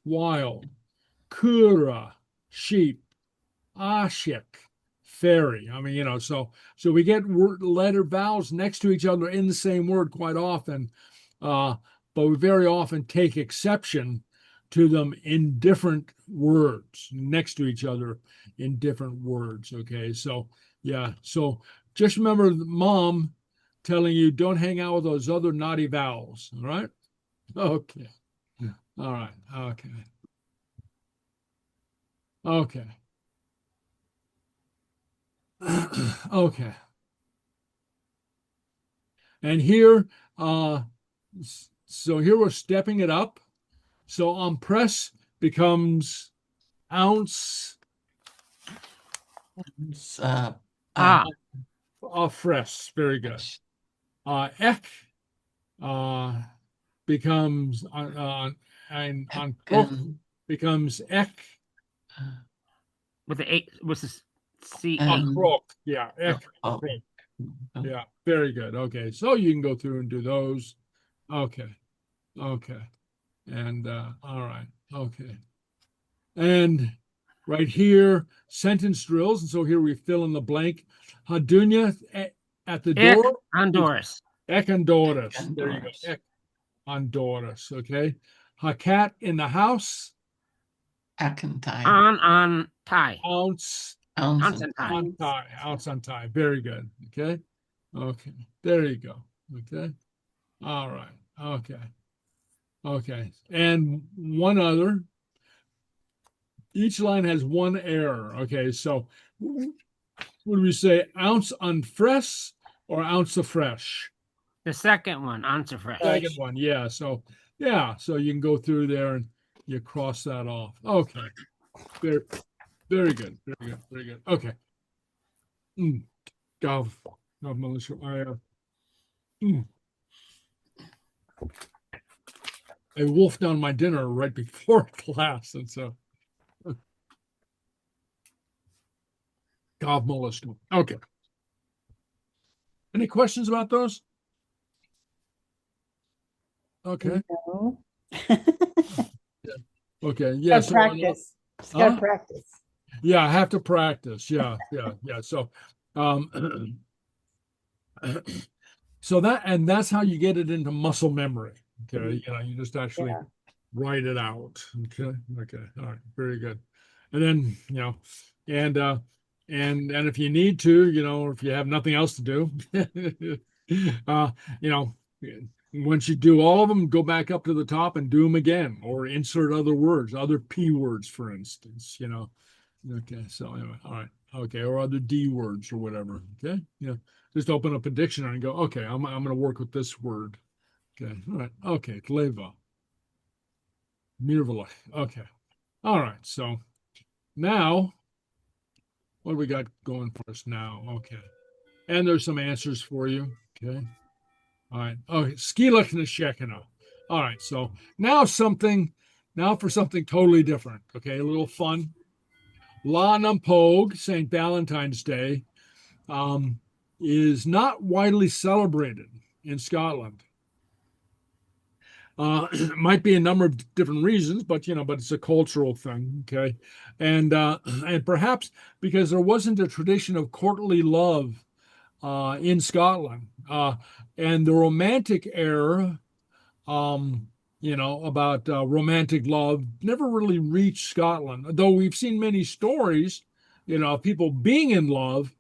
wild. Kura, sheep. Ashik, fairy. I mean, so we get letter vowels next to each other in the same word quite often. But we very often take exception to them in different words, next to each other in different words. Okay, so yeah, so just remember mom telling you don't hang out with those other naughty vowels. All right. Okay. All right. Okay. Okay. Okay. And here, so here we're stepping it up. So press becomes ounce. Fresh. Very good. Ek becomes on becomes ek.
With the eight, with the C.
Yeah. Ek. Yeah. Very good. Okay. So you can go through and do those. Okay. And all right. Okay. And right here, sentence drills. And so here we fill in the blank. Hadunya at the door.
Honduras.
Ek Honduras. There you go. Ek Honduras. Okay. Hakat in the house.
Akantai.
On tie.
Ounce.
Ounce
On tie. Ounce on tie. Very good. Okay. Okay. There you go. Okay. All right. Okay. Okay. And one other. Each line has one error. Okay. So would we say ounce unfresh or ounce of fresh?
The second one, ounce of fresh.
Second one. Yeah. So so you can go through there and you cross that off. Okay. Very good. Very good. Okay. Gov, Melissa. I wolfed down my dinner right before class, and so Gov, Melissa. Okay. Any questions about those? Okay.
No.
Okay. Yeah.
So practice. Just gotta practice.
Yeah, I have to practice. Yeah. So, so that's how you get it into muscle memory. Okay. You just actually write it out. Okay. All right. Very good. And then, and if you need to, or if you have nothing else to do, once you do all of them, go back up to the top and do them again, or insert other words, other P words, for instance, Okay, so anyway, all right, okay, or other D words or whatever. Okay, just open up a dictionary and go, okay, I'm going to work with this word. Okay, all right, okay, tleva, mirvalach. Okay, all right. So now, what do we got going for us now? Okay, and there's some answers for you. Okay. All right. Okay. Sgeulachd na Shekhinah. All right. So now for something totally different. Okay. A little fun. La Nampog, St. Valentine's Day, is not widely celebrated in Scotland. It might be a number of different reasons, but it's a cultural thing. Okay. And perhaps because there wasn't a tradition of courtly love in Scotland. And the Romantic era, about romantic love never really reached Scotland, though we've seen many stories, of people being in love,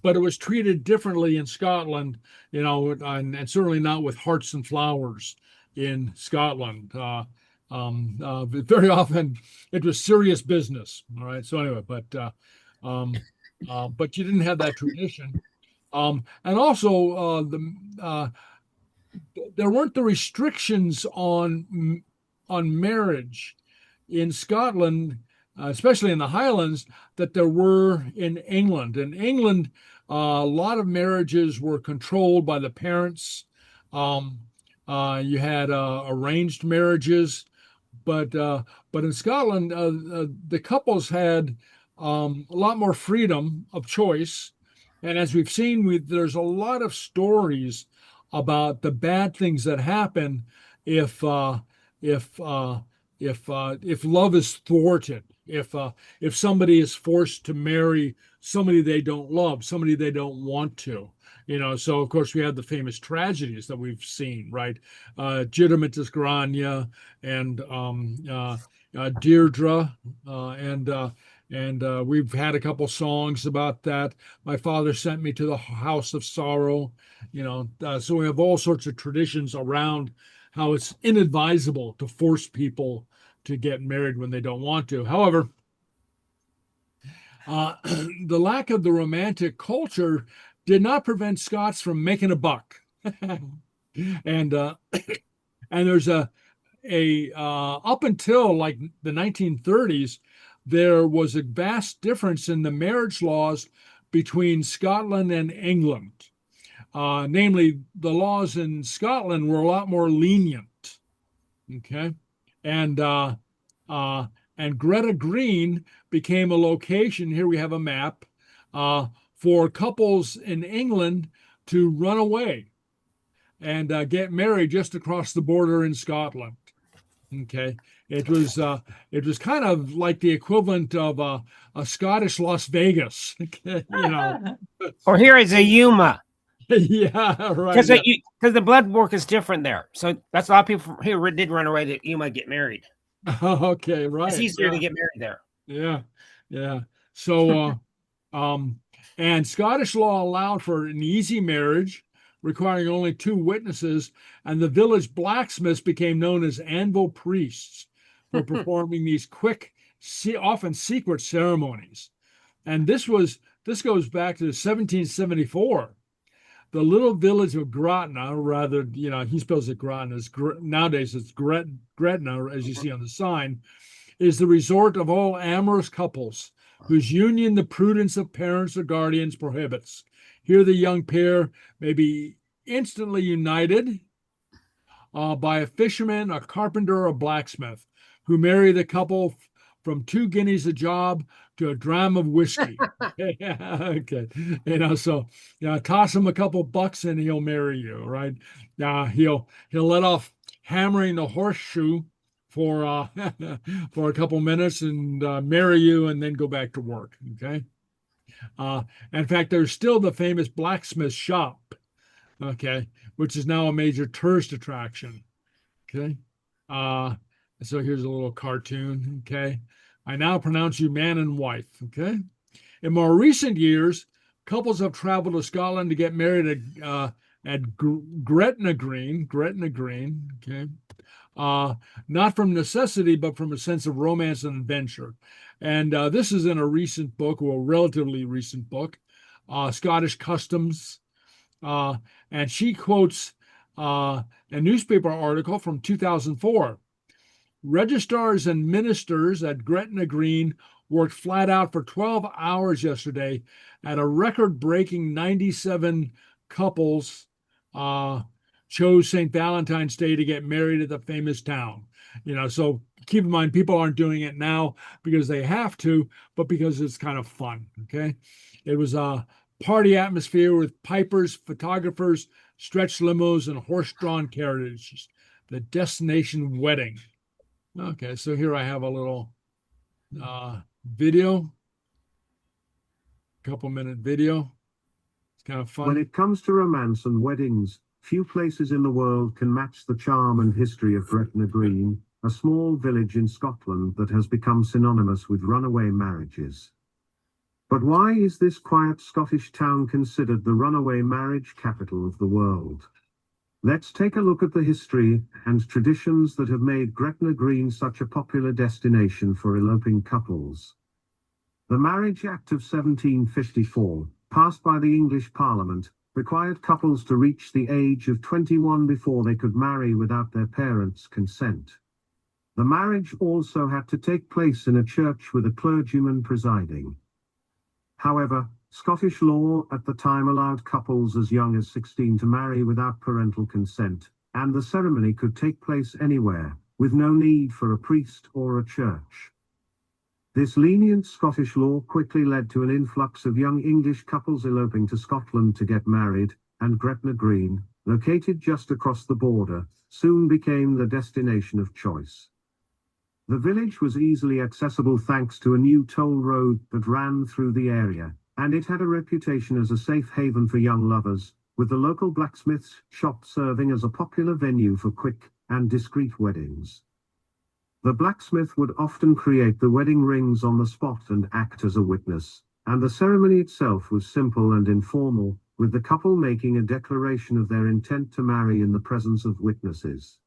but it was treated differently in Scotland, and certainly not with hearts and flowers in Scotland. Very often it was serious business. All right. So anyway, but you didn't have that tradition. And also there weren't the restrictions on marriage in Scotland, especially in the Highlands, that there were in England. In England, a lot of marriages were controlled by the parents. You had arranged marriages, but in Scotland, the couples had a lot more freedom of choice. And as we've seen, there's a lot of stories about the bad things that happen if if love is thwarted, if somebody is forced to marry somebody they don't love, somebody they don't want to. So of course we have the famous tragedies that we've seen, right? Gidimatis Grania and Deirdre, and we've had a couple songs about that. My father sent me to the house of sorrow. So we have all sorts of traditions around how it's inadvisable to force people to get married when they don't want to. However, the lack of the romantic culture did not prevent Scots from making a buck. and there's a up until like the 1930s, there was a vast difference in the marriage laws between Scotland and England. Namely, the laws in Scotland were a lot more lenient. Okay, and Greta Green became a location. Here we have a map for couples in England to run away and get married just across the border in Scotland. Okay, it was kind of like the equivalent of a Scottish Las Vegas.
Or here is a Yuma.
Yeah, right.
Because the blood work is different there, so that's a lot of people here did run away to Yuma get married.
Okay, right.
It's easier to get married there.
Yeah. So, and Scottish law allowed for an easy marriage, requiring only 2 witnesses, and the village blacksmiths became known as anvil priests for performing these quick, often secret ceremonies. And this goes back to 1774. The little village of Gretna, rather, he spells it Gretna. Nowadays it's Gretna, as you see on the sign, is the resort of all amorous couples whose union the prudence of parents or guardians prohibits. Here the young pair may be instantly united by a fisherman, a carpenter, or a blacksmith, who marry the couple from 2 guineas a job to a dram of whiskey. Okay. So toss him a couple bucks and he'll marry you, right? He'll let off hammering the horseshoe for for a couple minutes and marry you and then go back to work. Okay. In fact, there's still the famous blacksmith shop, okay, which is now a major tourist attraction. Okay. So here's a little cartoon. Okay. I now pronounce you man and wife. Okay. In more recent years, couples have traveled to Scotland to get married at Gretna Green. Okay. Not from necessity, but from a sense of romance and adventure. And this is in a recent book, or a relatively recent book, Scottish Customs. And she quotes a newspaper article from 2004. Registrars and ministers at Gretna Green worked flat out for 12 hours yesterday at a record-breaking 97 couples chose St. Valentine's Day to get married at the famous town. So keep in mind, people aren't doing it now because they have to, but because it's kind of fun. Okay. It was a party atmosphere with pipers, photographers, stretched limos, and horse-drawn carriages. The destination wedding. Okay, so here I have a little video, couple minute video. kind of fun.
When it comes to romance and weddings, few places in the world can match the charm and history of Gretna Green, a small village in Scotland that has become synonymous with runaway marriages. But why is this quiet Scottish town considered the runaway marriage capital of the world? Let's take a look at the history and traditions that have made Gretna Green such a popular destination for eloping couples. The Marriage Act of 1754, passed by the English Parliament, required couples to reach the age of 21 before they could marry without their parents' consent. The marriage also had to take place in a church with a clergyman presiding. However, Scottish law at the time allowed couples as young as 16 to marry without parental consent, and the ceremony could take place anywhere, with no need for a priest or a church. This lenient Scottish law quickly led to an influx of young English couples eloping to Scotland to get married, and Gretna Green, located just across the border, soon became the destination of choice. The village was easily accessible thanks to a new toll road that ran through the area, and it had a reputation as a safe haven for young lovers, with the local blacksmith's shop serving as a popular venue for quick and discreet weddings. The blacksmith would often create the wedding rings on the spot and act as a witness, and the ceremony itself was simple and informal, with the couple making a declaration of their intent to marry in the presence of witnesses.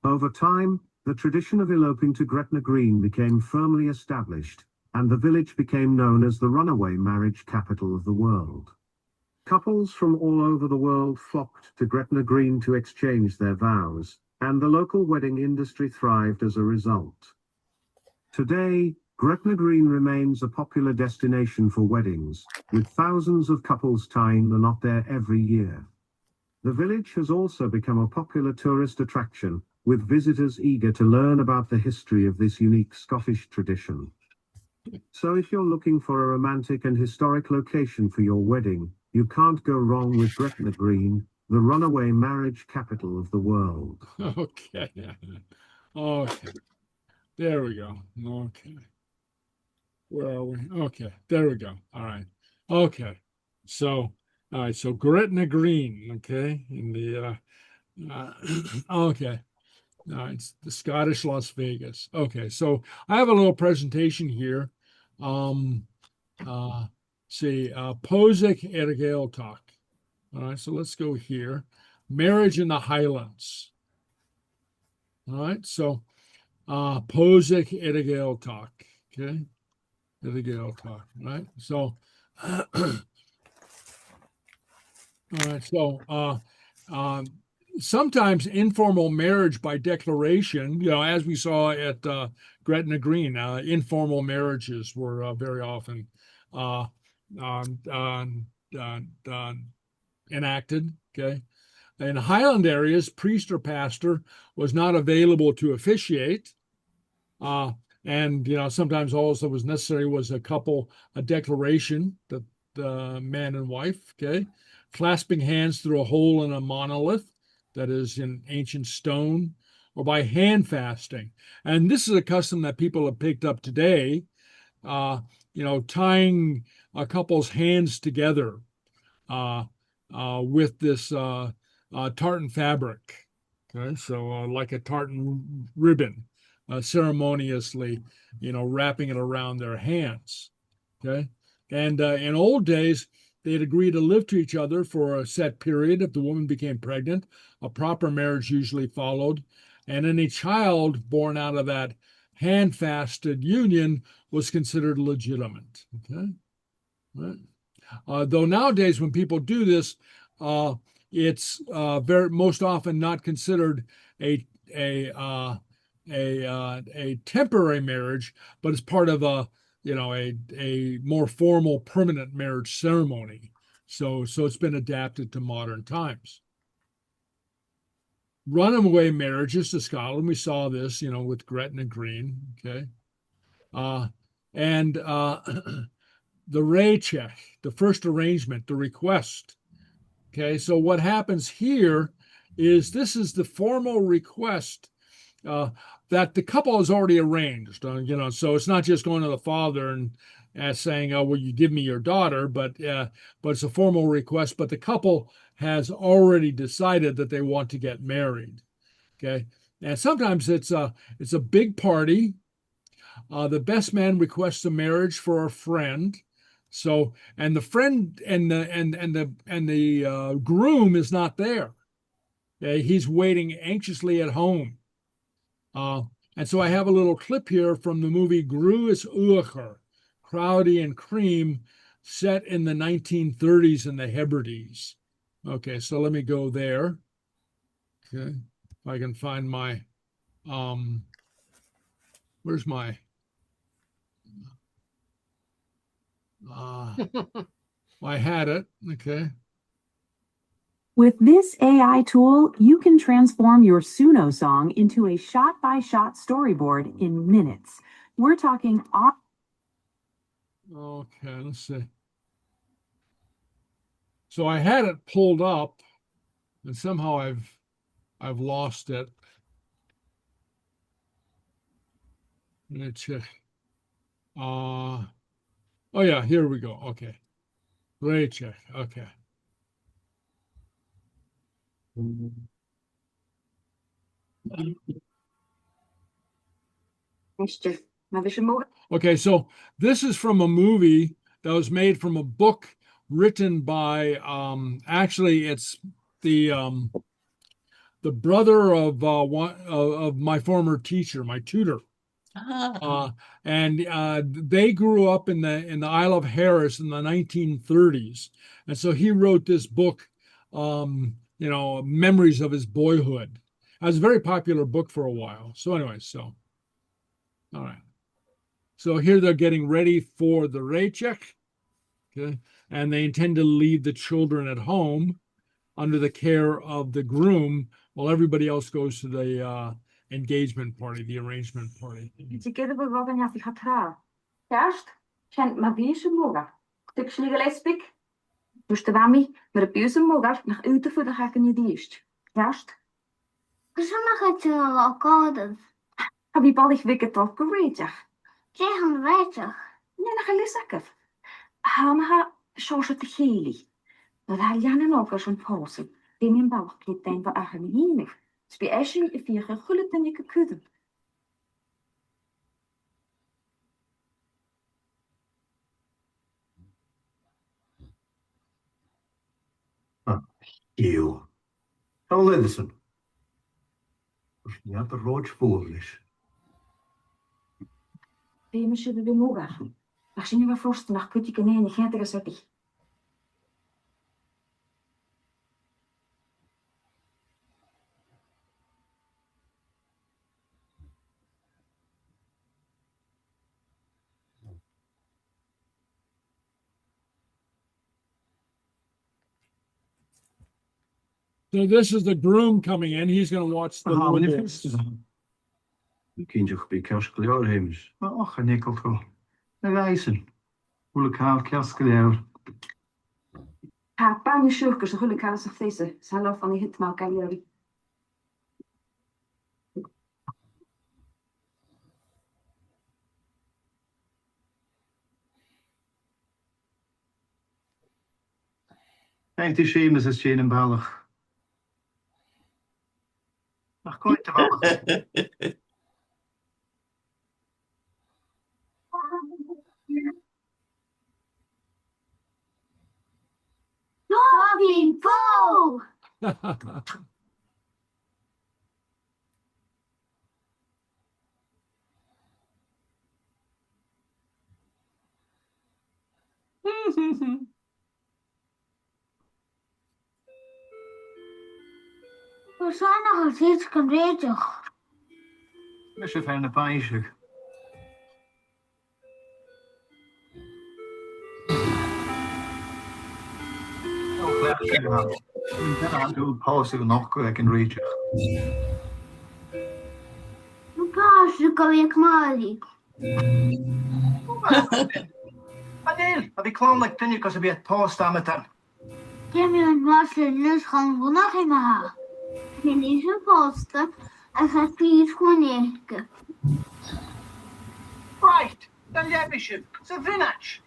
Over time, the tradition of eloping to Gretna Green became firmly established, and the village became known as the runaway marriage capital of the world. Couples from all over the world flocked to Gretna Green to exchange their vows, and the local wedding industry thrived as a result. Today, Gretna Green remains a popular destination for weddings, with thousands of couples tying the knot there every year. The village has also become a popular tourist attraction, with visitors eager to learn about the history of this unique Scottish tradition. So if you're looking for a romantic and historic location for your wedding, you can't go wrong with Gretna Green, the runaway marriage capital of the world.
Okay. Okay. There we go. Okay. Where are we? Okay. There we go. All right. Okay. So, all right. So Gretna Green. Okay. In the, okay. All right. It's the Scottish Las Vegas. Okay. So I have a little presentation here. Pòsadh ar Ghàidhealtachd. All right. So let's go here. Marriage in the Highlands. All right. So, Pòsadh ar Ghàidhealtachd. Okay. Ar Ghàidhealtachd. Right. So, all right. So, sometimes informal marriage by declaration, as we saw at Gretna Green, informal marriages were very often enacted. Okay. In Highland areas, priest or pastor was not available to officiate. And sometimes also was necessary was a declaration that the man and wife, okay, clasping hands through a hole in a monolith, that is in ancient stone, or by hand fasting. And this is a custom that people have picked up today, tying a couple's hands together with this tartan fabric. Okay, so like a tartan ribbon, ceremoniously, wrapping it around their hands. Okay, and in old days, they'd agree to live to each other for a set period. If the woman became pregnant, a proper marriage usually followed, and any child born out of that hand-fasted union was considered legitimate. Okay, right. Though nowadays, when people do this, it's most often not considered a temporary marriage, but it's part of a more formal permanent marriage ceremony. So it's been adapted to modern times. Runaway marriages to Scotland, we saw this, with Gretna Green, okay? And the réiteach, the first arrangement, the request, okay? So what happens here is this is the formal request that the couple is already arranged, so it's not just going to the father and saying, "Oh, will you give me your daughter?" But it's a formal request. But the couple has already decided that they want to get married. Okay, and sometimes it's a big party. The best man requests a marriage for a friend. So, and the friend and the groom is not there. Okay? He's waiting anxiously at home. And so I have a little clip here from the movie Grú is Uachar, Crowdy and Cream, set in the 1930s in the Hebrides. Okay, so let me go there. Okay, if I can find my, where's my, I had it. Okay.
With this AI tool, you can transform your Suno song into a shot-by-shot storyboard in minutes. We're talking...
Okay, let's see. So I had it pulled up, and somehow I've lost it. Let me check. Oh yeah, here we go. Okay. Great check. Okay. Okay, so this is from a movie that was made from a book written by actually it's the brother of one of my former teacher, my tutor. And they grew up in the Isle of Harris in the 1930s, and so he wrote this book, memories of his boyhood. It was a very popular book for a while. So anyway, all right. So here they're getting ready for the Raycheck, okay, and they intend to leave the children at home under the care of the groom while everybody else goes to the engagement party, the arrangement party.
You. How listen. Ja, the road foolish.
So this is the groom coming in. He's going to watch the boys.
You can just be Clàr hymns. Oh, a nickel to. The racing. Will call Clàr.
Papa, you sure because the whole cast of this, Salo van die hit maak Gaelic.
Ain't the shame as it's Jane and Ballach. Ach, going to Ballach.
Robin, go! We zijn nog al steeds gretig.
Is het een bijzig? Ja, doe pauze nog ik een reetje.
Pauze kan ik maar niet.
Adel, heb ik klaar like toen je kan ze weer pauze aan met dan.
Heb je een wasje dus gaan we nog in haar. In deze posten as a feed Chùain.
Right, the Lebishim, the Vinach.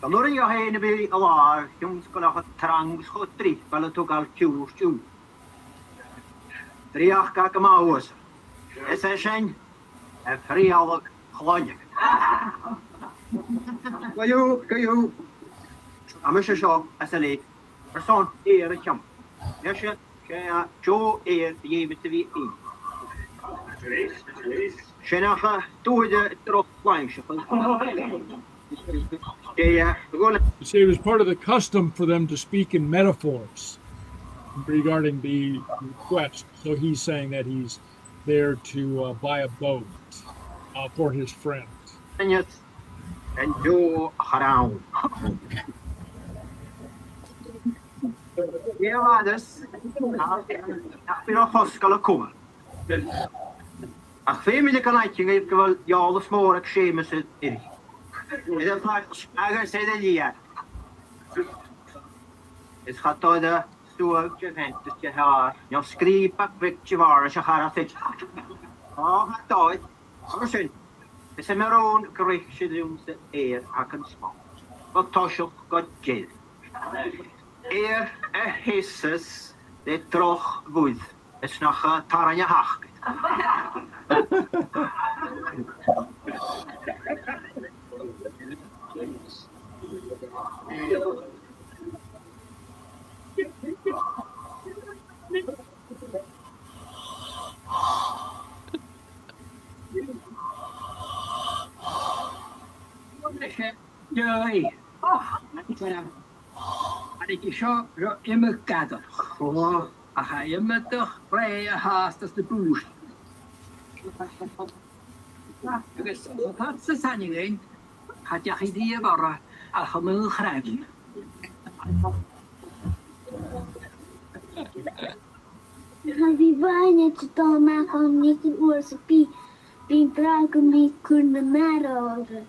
That
Lorry your hand to be alive, young Sgeulachd trangs hot three, Balatogal Chùain. Triach Gagamawas. Is a shine, a free alec Chùain. Go you. I'm a shop as a late. Person, here a chum. Yes, Joe, here, the aim to be in. Shenacha, do the drop line.
You see, it was part of the custom for them to speak in metaphors regarding the request. So he's saying that he's there to buy a boat for his friend.
And do around. Yeah, others. I've a hospital come. A family connecting it will all the small extremes in it. I can say that yeah. It's hot to the stool, Juventus, you have your screep back with Chivar, Shahara. Oh, hot to it. Listen, it's a maroon correction the air I can smell. But Toshuk got jail. Air a hisses, they troch good. It's nog Taranja Hach.
Joi. En ik zou in mijn kader. A ga je met de vrije haast als de boer. Agus sa Seachdaine, ha dachaidh bara a chamú chraibh.
Bhí bhaine dáach an nic an uair sa bí bra go mí chun na marrága.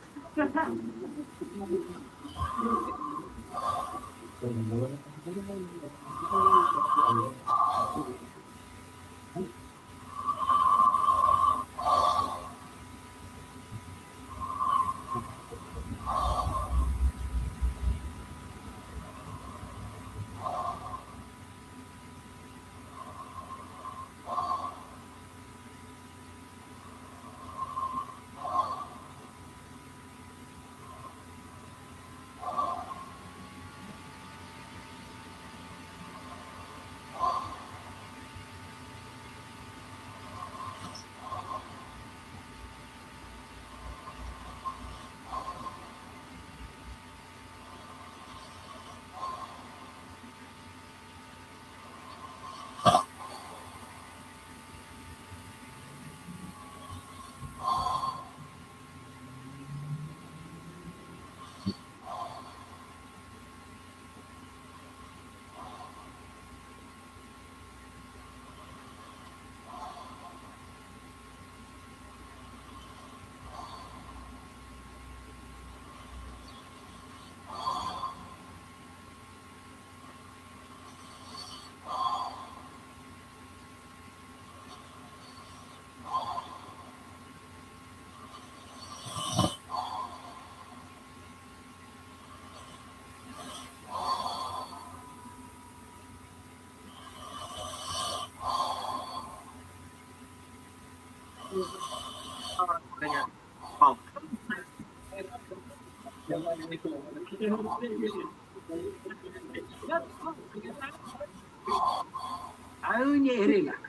Awn eiriach.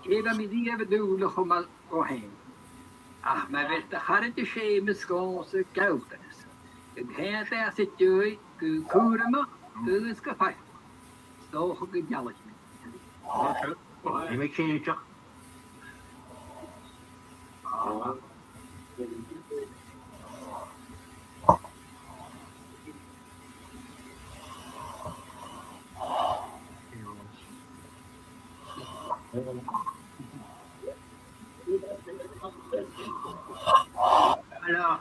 Eba mi di efo dŵlach o mal o hen. Ach, mae fel da charad y siem ysgol sy'n gawdas. Yn hen da sy'n dwy, gwr yma, ys gyffai. Stoch o Ghàidhealtachd.
You make change. Hello,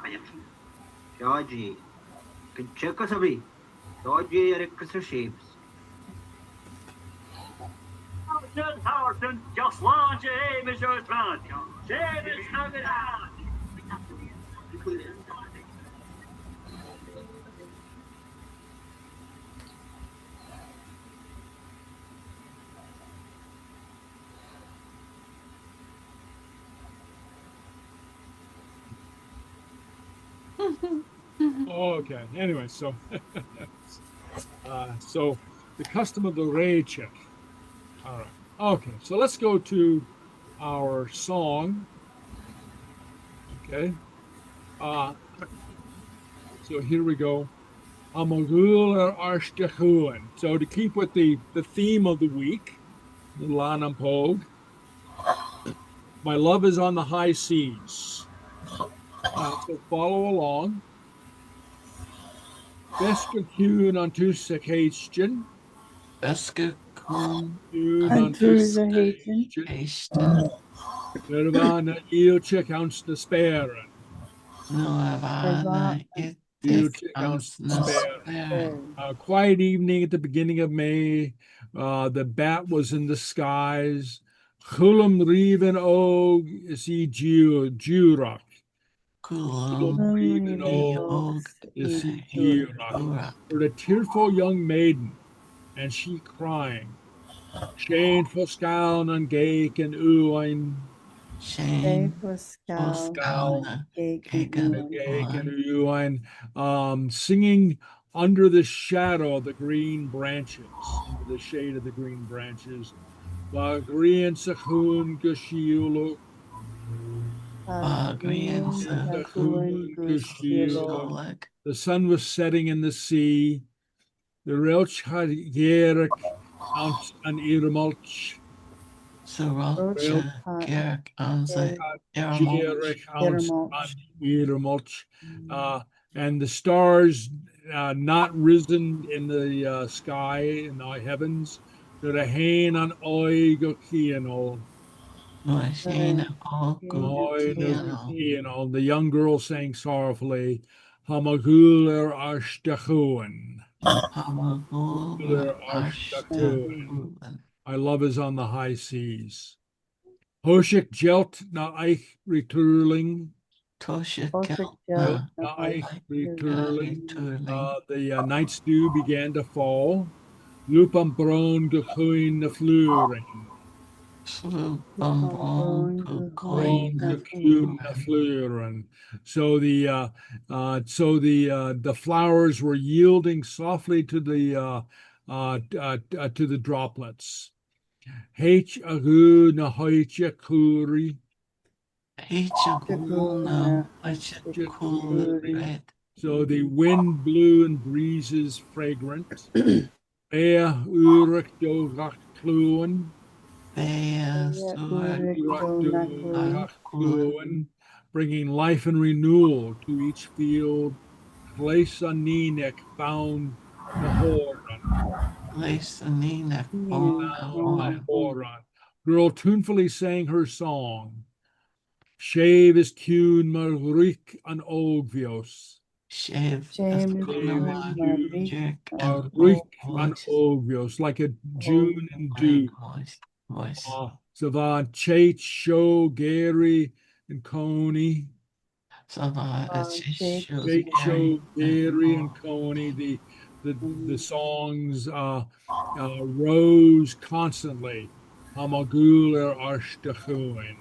Georgie. Can check us a bit. Georgie, Eric, shapes.
Howard, just launch a Mr. Trant. James Nugget out.
Okay. Anyway, so so the custom of the raid check. All right. Okay. So let's go to our song. Okay. So here we go. Amagul Arshta Chùain. So to keep with the theme of the week, the Lánam Póg. My love is on the high seas. So follow along. Beske Chùain unto Seachdaine.
Beske Chùain
unto Seachdaine.
Nirvana
Ilchik ounce the spare.
Nirvana
A quiet evening at the beginning of May. The bat was in the skies. Chulam Riven Og is he Jurach. Chulam Riven Og is he Jurach. For the tearful young maiden, and she crying. Shane Foscaun and Gaelic and Uain.
Shane
Foscaun
and Uain. Singing under the shadow of the green branches, under the shade of the green branches. Bagrian Sachun Gushiulu. The sun was setting in the sea. The Relch had Gaelic an Irmulch.
Sgeulachd Geark Anza
Irmulch, and the stars not risen in the sky, in the heavens, that a hain on oi go kianol. The young girl sang sorrowfully, Hamagul Ashtachuan. My love is on the high seas. Hoshik Jelt na eich returling. The night's dew began to fall. Lupam brown gechuin na fluring. So the flowers were yielding softly to the droplets. H agu na hoiche kuri. So the wind blew in breezes fragrant. Ea urik do gachluan. Bringing life and renewal to each field. Place on Ninek found the Òran. Girl tunefully sang her song. Shave is tune marrik an ogvios. Like a June and dew. Savan Chait, Show, Gary, and Coney. Chait, Show, Gary, and Coney. The songs rose constantly. Hamagul Ashtachuin.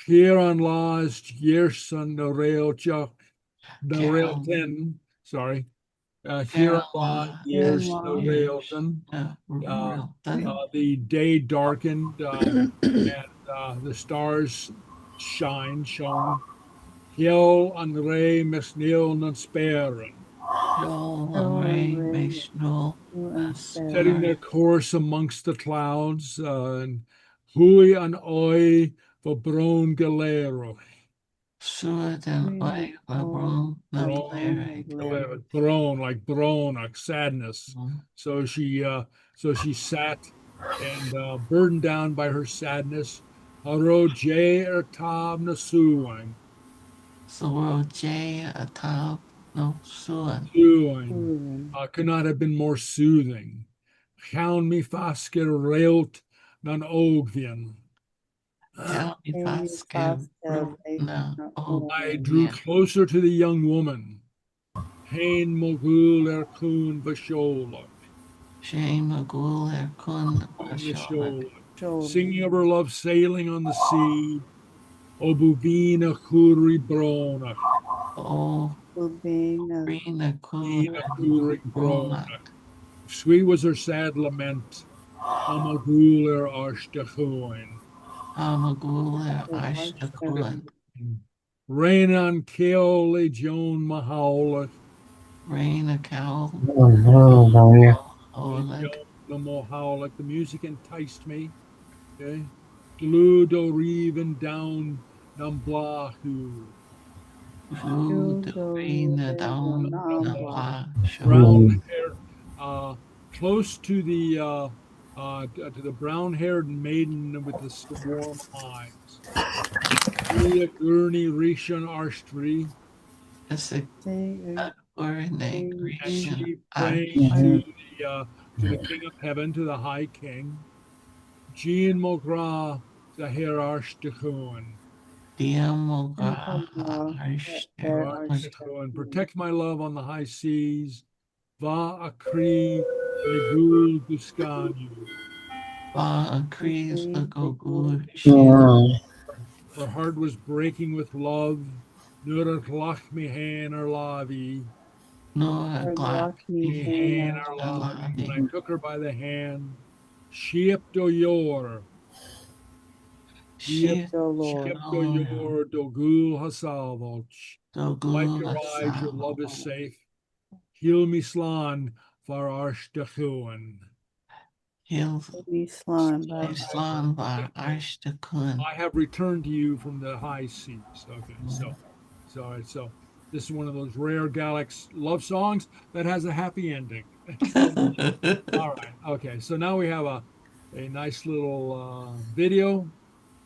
Kieran Last Yerson the rail 10. Sorry. Here years no railton. The day darkened and the stars shone. Hill and ray misnil non sparen. Setting their course amongst the clouds, and hui and oi for brown galero. Brown, like sadness. So she sat and burdened down by her sadness. Haro J Tab na Suwang. Could not have been more soothing. Gaan me fasker reilt nan oogvien. I drew closer to the young woman. Hain mogul kun vasholak. Singing of her love sailing on the sea. Obuvina kuri brona. Sweet was her sad lament. Amagul Ashtachuin. Rain on Keole Joan Mahaulach.
Rain a cow.
The music enticed me. Okay. Gludo Reven down Namblahu. Brown hair, close to the brown-haired maiden with the warm eyes. Gurney Rishon Arstri. And she praying to the King of Heaven, to the High King. Jean Mogra Zahir Arshtachuan. Protect my love on the high seas. Va akri legul guskanu. Her heart was breaking with love. Nur lachmi han or lavi. When I took her by the hand, Sheep do yor. Sheep do yor dogul hasalvoch. Wipe your eyes, your love is safe. Heal me slan for Arshtachuan.
He'll
Slán
bar Aird Chùain.
I have returned to you from the high seas. Okay, so this is one of those rare Gaelic love songs that has a happy ending. All right. Okay. So now we have a nice little video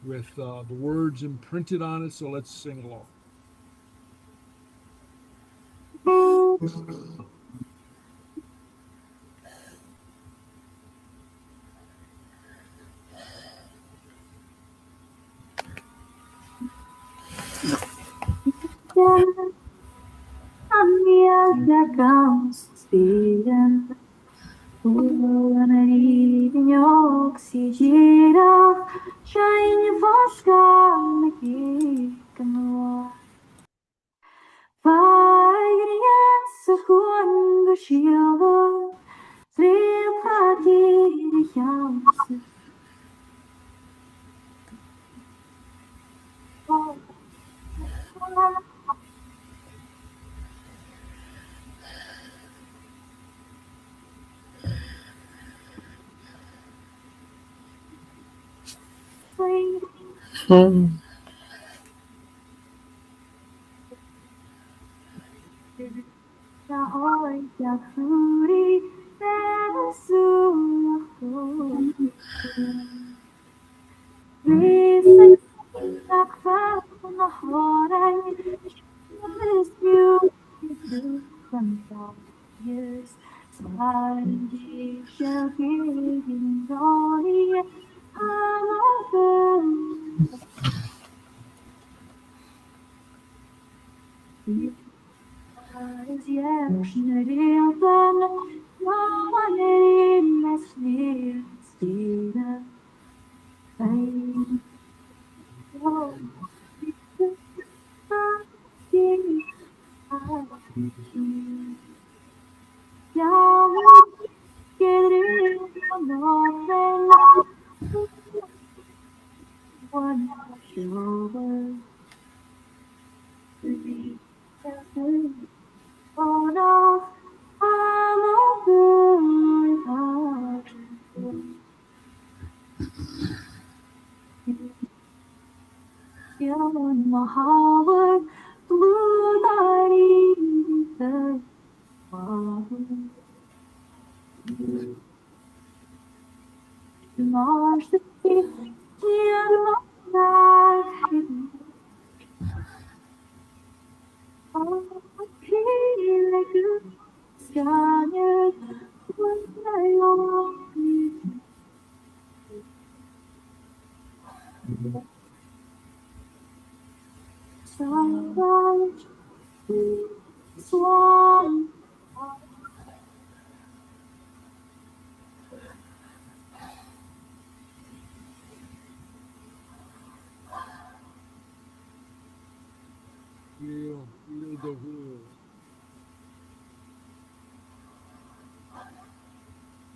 with the words imprinted on it. So let's sing along.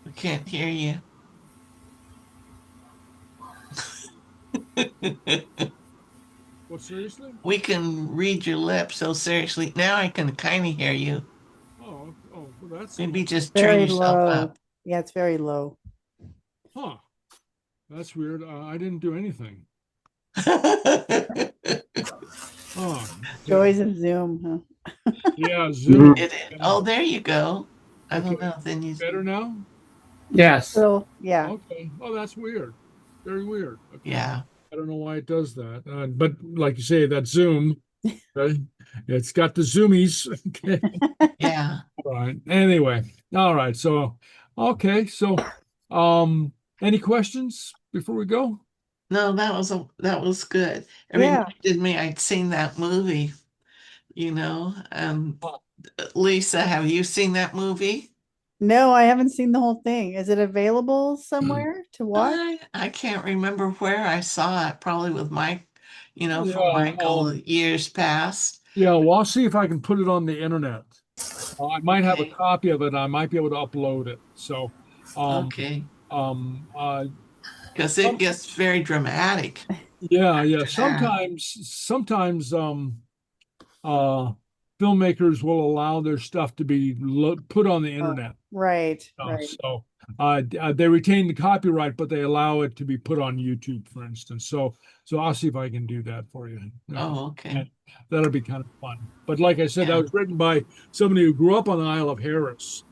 I can't hear you.
What, seriously?
We can read your lips, so seriously. Now I can kind of hear you.
Oh, well, that's
Maybe just turn
very
yourself
low.
up.
Yeah, it's very low.
Huh. That's weird. I didn't do anything. Oh,
Joys in Zoom, huh?
yeah, Zoom.
Oh, there you go. I don't
Okay.
know. Then you
Better now?
Yes.
So, yeah.
Okay. Oh, that's weird. Very weird. Okay.
Yeah.
I don't know why it does that. But like you say, that Zoom, okay? It's got the zoomies. Okay.
Yeah.
All right. Anyway. All right. So, okay. So, any questions before we go?
No, that was good. It
Yeah.
reminded me I'd seen that movie, you know. Lisa, have you seen that movie?
No, I haven't seen the whole thing. Is it available somewhere to watch?
I can't remember where I saw it, probably with Mike, from
Yeah,
Michael years past.
Yeah, well, I'll see if I can put it on the internet. I might have a
Okay.
copy of it. I might be able to upload it. So,
Okay.
um,
Because it gets very dramatic.
yeah.
after that.
Sometimes, filmmakers will allow their stuff to be put on the internet.
Right.
So they retain the copyright, but they allow it to be put on YouTube, for instance. So I'll see if I can do that for you.
Oh, okay.
And that'll be kind of fun. But like I said, that was written by somebody who grew up on the Isle of Harris.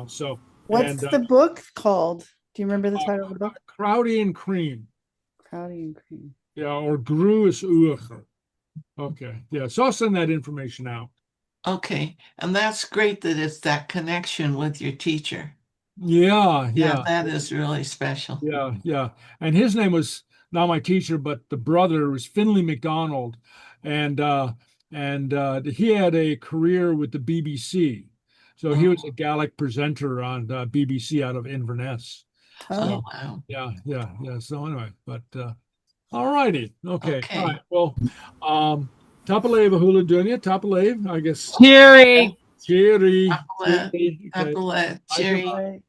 So
what's the book called? Do you remember the title of the book?
Crowdy and Cream.
Crowdy and Cream.
Yeah, or Gruus Uacher. Okay. Yeah. So I'll send that information out.
Okay. And that's great that it's that connection with your teacher.
Yeah.
That is really special.
Yeah. And his name was not my teacher, but the brother was Finlay MacDonald. And he had a career with the BBC. So he was a Gaelic presenter on BBC out of Inverness.
Oh, wow.
Yeah. So anyway, but all righty. Okay. All right. Well, Tapalev Ahula Dunya, Tapalev, I guess.
Cheery.
Tapalev. Cheery.